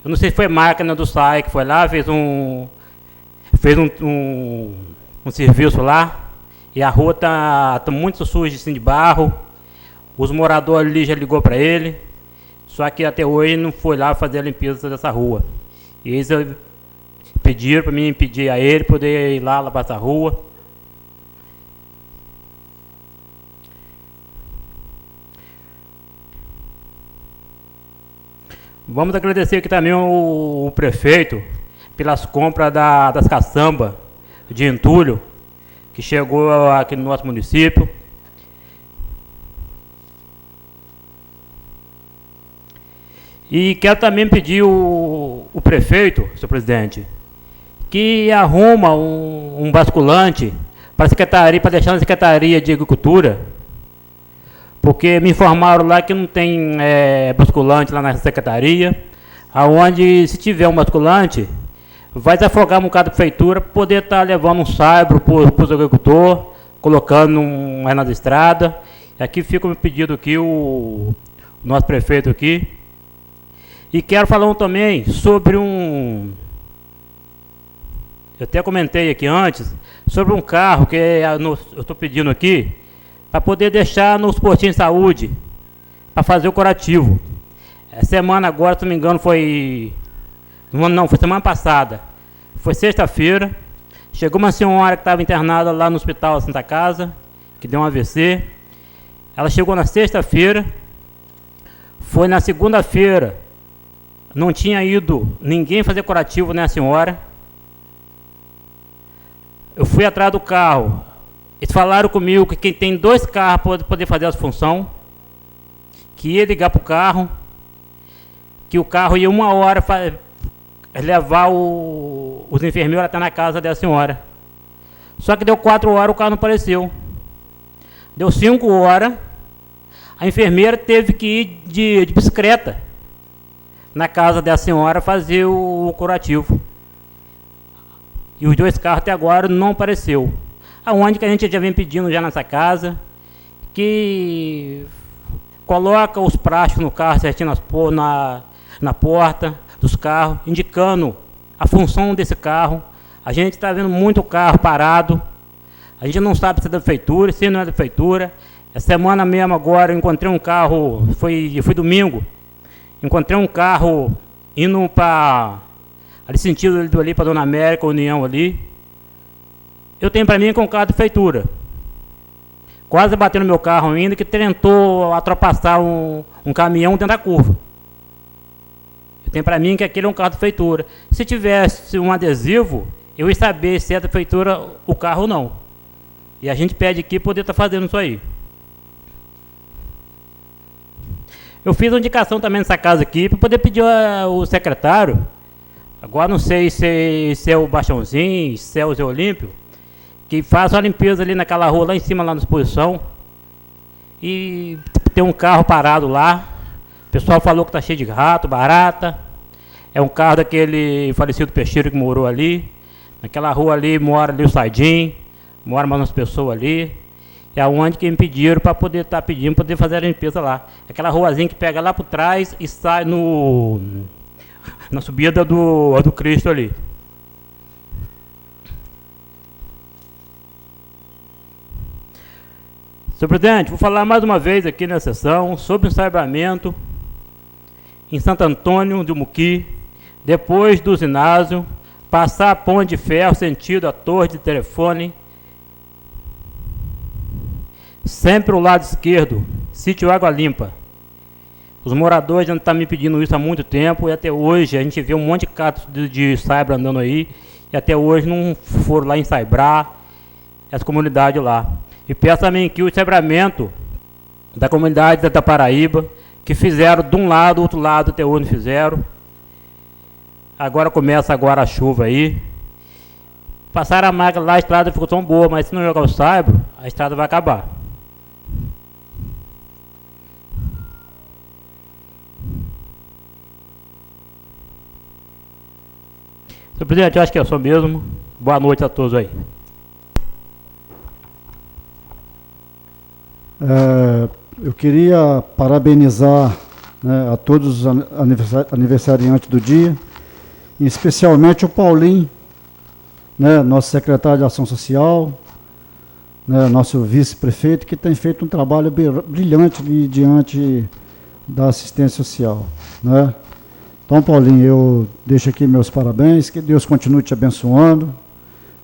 Eu não sei se foi máquina do SAI que foi lá, fez um serviço lá, e a rua tá muito suja assim, de barro. Os moradores ali já ligou para ele, só que até hoje não foi lá fazer a limpeza dessa rua. E eles pediram para mim pedir a ele poder ir lá lavar essa rua. Vamos agradecer aqui também o prefeito pelas compras das caçambas de entulho que chegou aqui no nosso município. E quero também pedir o prefeito, senhor presidente, que arruma um basculante para a secretaria, para deixar na Secretaria de Agricultura, porque me informaram lá que não tem basculante lá na secretaria, aonde se tiver um basculante, vai desafogar um bocado da prefeitura para poder estar levando um saibro para os agricultores, colocando nas estradas. E aqui fica o meu pedido aqui, o nosso prefeito aqui. E quero falar também sobre eu até comentei aqui antes, sobre um carro que eu estou pedindo aqui, para poder deixar nos postinhos de saúde, para fazer o curativo. Essa semana agora, se não me engano, foi semana passada. Foi sexta-feira. Chegou uma senhora que estava internada lá no Hospital Santa Casa, que deu um AVC. Ela chegou na sexta-feira. Foi na segunda-feira. Não tinha ido ninguém fazer curativo, né, a senhora? Eu fui atrás do carro. Eles falaram comigo que quem tem 2 carros pode poder fazer as funções. Que ia ligar para o carro. Que o carro ia 1 hora levar os enfermeiros até na casa da senhora. Só que deu 4 horas, o carro não apareceu. Deu 5 horas, a enfermeira teve que ir de bicicleta na casa da senhora fazer o curativo. E os 2 carros até agora não apareceu. Aonde que a gente já vem pedindo já nessa casa, que coloca os plásticos no carro certinho na porta dos carros, indicando a função desse carro. A gente está vendo muito carro parado, a gente não sabe se é da prefeitura, se não é da prefeitura. Essa semana mesmo agora eu encontrei um carro, foi domingo, encontrei um carro indo para ali sentido ali para Dona América, União ali. Eu tenho para mim que é um carro da prefeitura. Quase bateu no meu carro ainda, que tentou ultrapassar um caminhão dentro da curva. Tem para mim que aquele é um carro da prefeitura. Se tivesse um adesivo, eu ia saber se é da prefeitura o carro ou não. E a gente pede aqui poder estar fazendo isso aí. Eu fiz uma indicação também nessa casa aqui para poder pedir o secretário. Agora não sei se é o Baixãozinho, se é o Zé Olímpio, que faça a limpeza ali naquela rua, lá em cima, lá na exposição. E tem um carro parado lá. O pessoal falou que está cheio de rato, barata. É um carro daquele falecido peixeiro que morou ali. Naquela rua ali mora ali o Sardinho, mora mais umas pessoas ali. É onde que me pediram para poder estar pedindo, poder fazer a limpeza lá. Aquela ruazinha que pega lá por trás e sai na subida do Cristo ali. Senhor presidente, vou falar mais uma vez aqui na sessão sobre o ensabramento em Santo Antônio do Muqui, depois do ginásio, passar a ponte de ferro sentido a torre de telefone, sempre o lado esquerdo, sítio Água Limpa. Os moradores já estão me pedindo isso há muito tempo e até hoje a gente vê um monte de catos de saibra andando aí e até hoje não foram lá ensaibrar. essa comunidade lá. E peço também que o cebramento da comunidade da Paraíba, que fizeram de um lado, do outro lado, até hoje não fizeram. Agora começa agora a chuva aí. Passaram a máquina lá, a estrada ficou tão boa, mas se não jogar o saibro, a estrada vai acabar. Senhor presidente, eu acho que é só mesmo. Boa noite a todos aí. Eu queria parabenizar, né, a todos os aniversariantes do dia, e especialmente o Paulinho, né, nosso secretário de Ação Social, né, nosso vice-prefeito, que tem feito um trabalho brilhante diante da assistência social, né. Então, Paulinho, eu deixo aqui meus parabéns, que Deus continue te abençoando,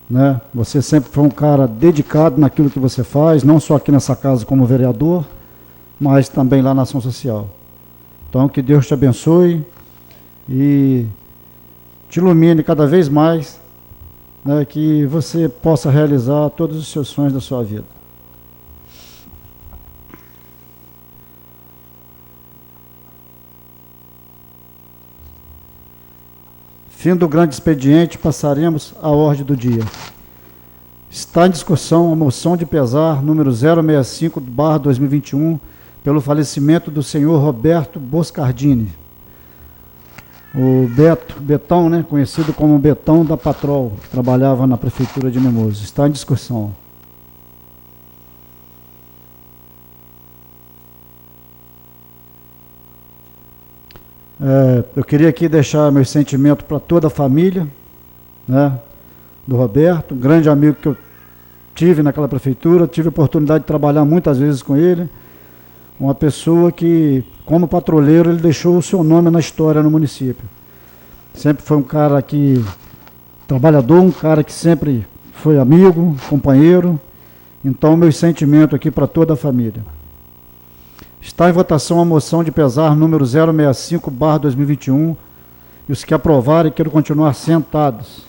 né? Você sempre foi um cara dedicado naquilo que você faz, não só aqui nessa casa como vereador, mas também lá na ação social. Então, que Deus te abençoe e te ilumine cada vez mais, né, que você possa realizar todos os seus sonhos da sua vida. Fim do grande expediente, passaremos à ordem do dia. Está em discussão a moção de pesar número 065/2021 pelo falecimento do senhor Roberto Boscardini. O Betão, né, conhecido como Betão da Patrol, que trabalhava na prefeitura de Mimoso. Está em discussão. Eu queria aqui deixar meus sentimentos para toda a família, né, do Roberto, um grande amigo que eu tive naquela prefeitura, tive a oportunidade de trabalhar muitas vezes com ele, uma pessoa que, como patrulheiro, ele deixou o seu nome na história no município. Sempre foi um cara que, trabalhador, um cara que sempre foi amigo, companheiro, então meus sentimentos aqui para toda a família. Está em votação a moção de pesar número 065/2021 e os que aprovarem queiram continuar sentados.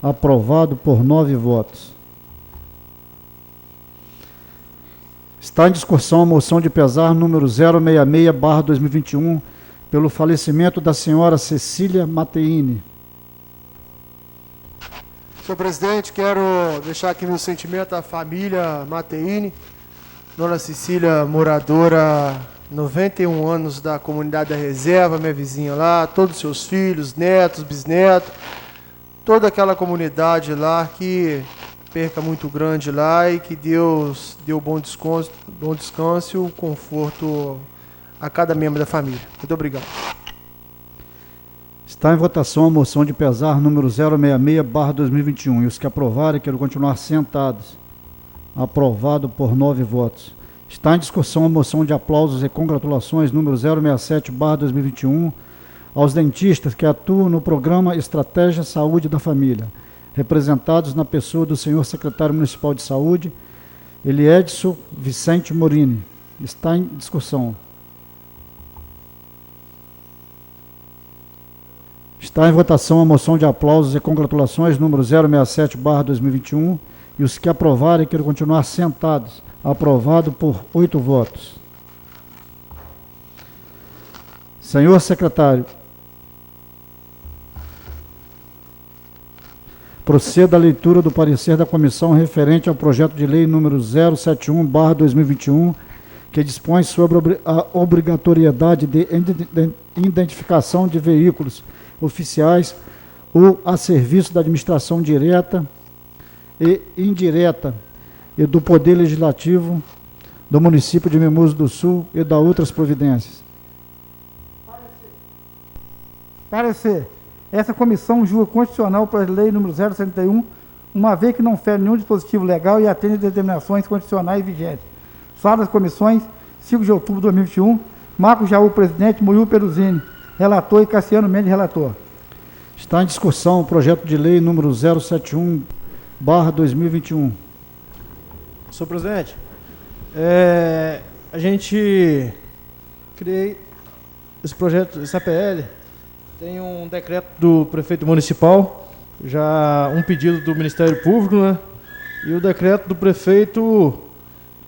Aprovado por 9 votos. Está em discussão a moção de pesar número 066/2021 pelo falecimento da senhora Cecília Mateini. Senhor presidente, quero deixar aqui meu sentimento à família Mateini. Dona Cecília, moradora, 91 anos da comunidade da Reserva, minha vizinha lá, todos os seus filhos, netos, bisnetos, toda aquela comunidade lá, que perca muito grande lá e que Deus dê bom descanso e o conforto a cada membro da família. Muito obrigado. Está em votação a moção de pesar número 066/2021 e os que aprovarem queiram continuar sentados. Aprovado por 9 votos. Está em discussão a moção de aplausos e congratulações número 067/2021 aos dentistas que atuam no programa Estratégia Saúde da Família, representados na pessoa do senhor secretário municipal de saúde, Eliedson Vicente Morini. Está em discussão. Está em votação a moção de aplausos e congratulações número 067/2021 e os que aprovarem queiram continuar sentados. Aprovado por 8 votos. Senhor secretário, proceda a leitura do parecer da comissão referente ao projeto de lei número 071/2021, que dispõe sobre a obrigatoriedade de identificação de veículos oficiais ou a serviço da administração direta e indireta e do Poder Legislativo do município de Mimoso do Sul e da outras providências. Parecer. Essa comissão julga constitucional para a lei número 061, uma vez que não fere nenhum dispositivo legal e atende às determinações constitucionais vigentes. Sala das comissões, 5 de outubro de 2021, Marco Jaú, presidente, Murilo Peruzini, relator, e Cassiano Mendes, relator. Está em discussão o projeto de lei número 071/2021. Senhor presidente, a gente criei esse projeto, essa PL, tem um decreto do prefeito municipal, já um pedido do Ministério Público, né, E o decreto do prefeito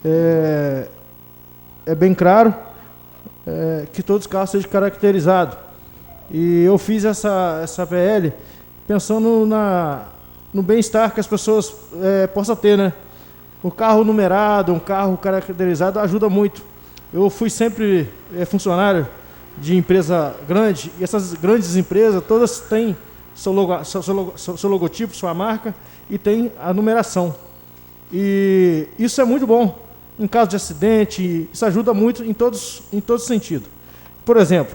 é bem claro, que todos os carros sejam caracterizados. E eu fiz essa PL pensando no bem-estar que as pessoas possam ter, né? Um carro numerado, um carro caracterizado ajuda muito. Eu fui sempre funcionário de empresa grande, e essas grandes empresas todas têm seu logotipo, sua marca, e tem a numeração. E isso é muito bom. Em caso de acidente, isso ajuda muito em todos os sentidos. Por exemplo,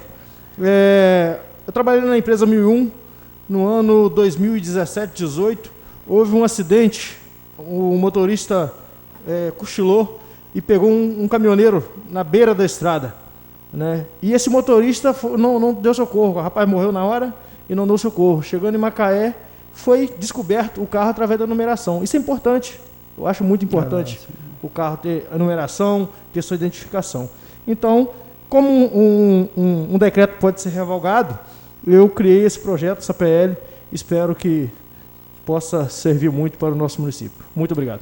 eu trabalhei na empresa 1001, no ano 2017-18, houve um acidente, o motorista cochilou e pegou um caminhoneiro na beira da estrada, né? E esse motorista não deu socorro, o rapaz morreu na hora e não deu socorro. Chegando em Macaé, foi descoberto o carro através da numeração. Isso é importante, eu acho muito importante o carro ter a numeração, ter sua identificação. Então, como um decreto pode ser revogado, eu criei esse projeto, essa PL, espero que possa servir muito para o nosso município. Muito obrigado.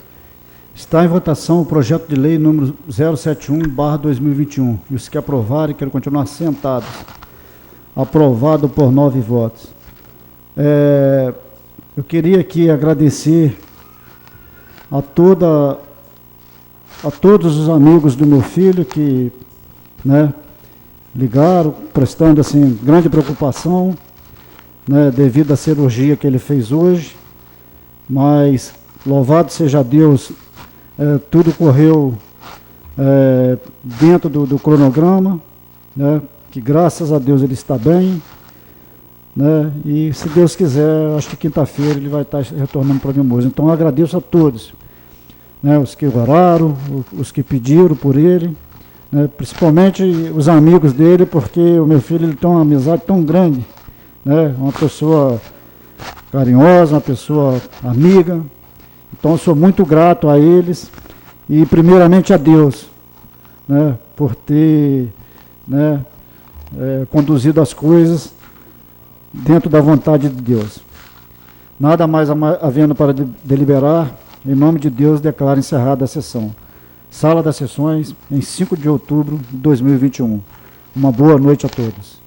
Está em votação o projeto de lei número 071/2021. E os que aprovarem querem continuar sentados. Aprovado por 9 votos. Eu queria aqui agradecer a todos os amigos do meu filho que, né, ligaram, prestando assim grande preocupação, né, devido à cirurgia que ele fez hoje, mas louvado seja Deus, tudo correu dentro do cronograma, né, que graças a Deus ele está bem, né, e se Deus quiser, acho que quinta-feira ele vai estar retornando para Mimoso. Então eu agradeço a todos, né, os que oraram, os que pediram por ele, né, principalmente os amigos dele, porque o meu filho ele tem uma amizade tão grande, né, uma pessoa carinhosa, uma pessoa amiga. Então eu sou muito grato a eles e primeiramente a Deus, né, por ter, né, conduzido as coisas dentro da vontade de Deus. Nada mais havendo para deliberar, em nome de Deus declaro encerrada a sessão. Sala das Sessões, em 5 de outubro de 2021. Uma boa noite a todos.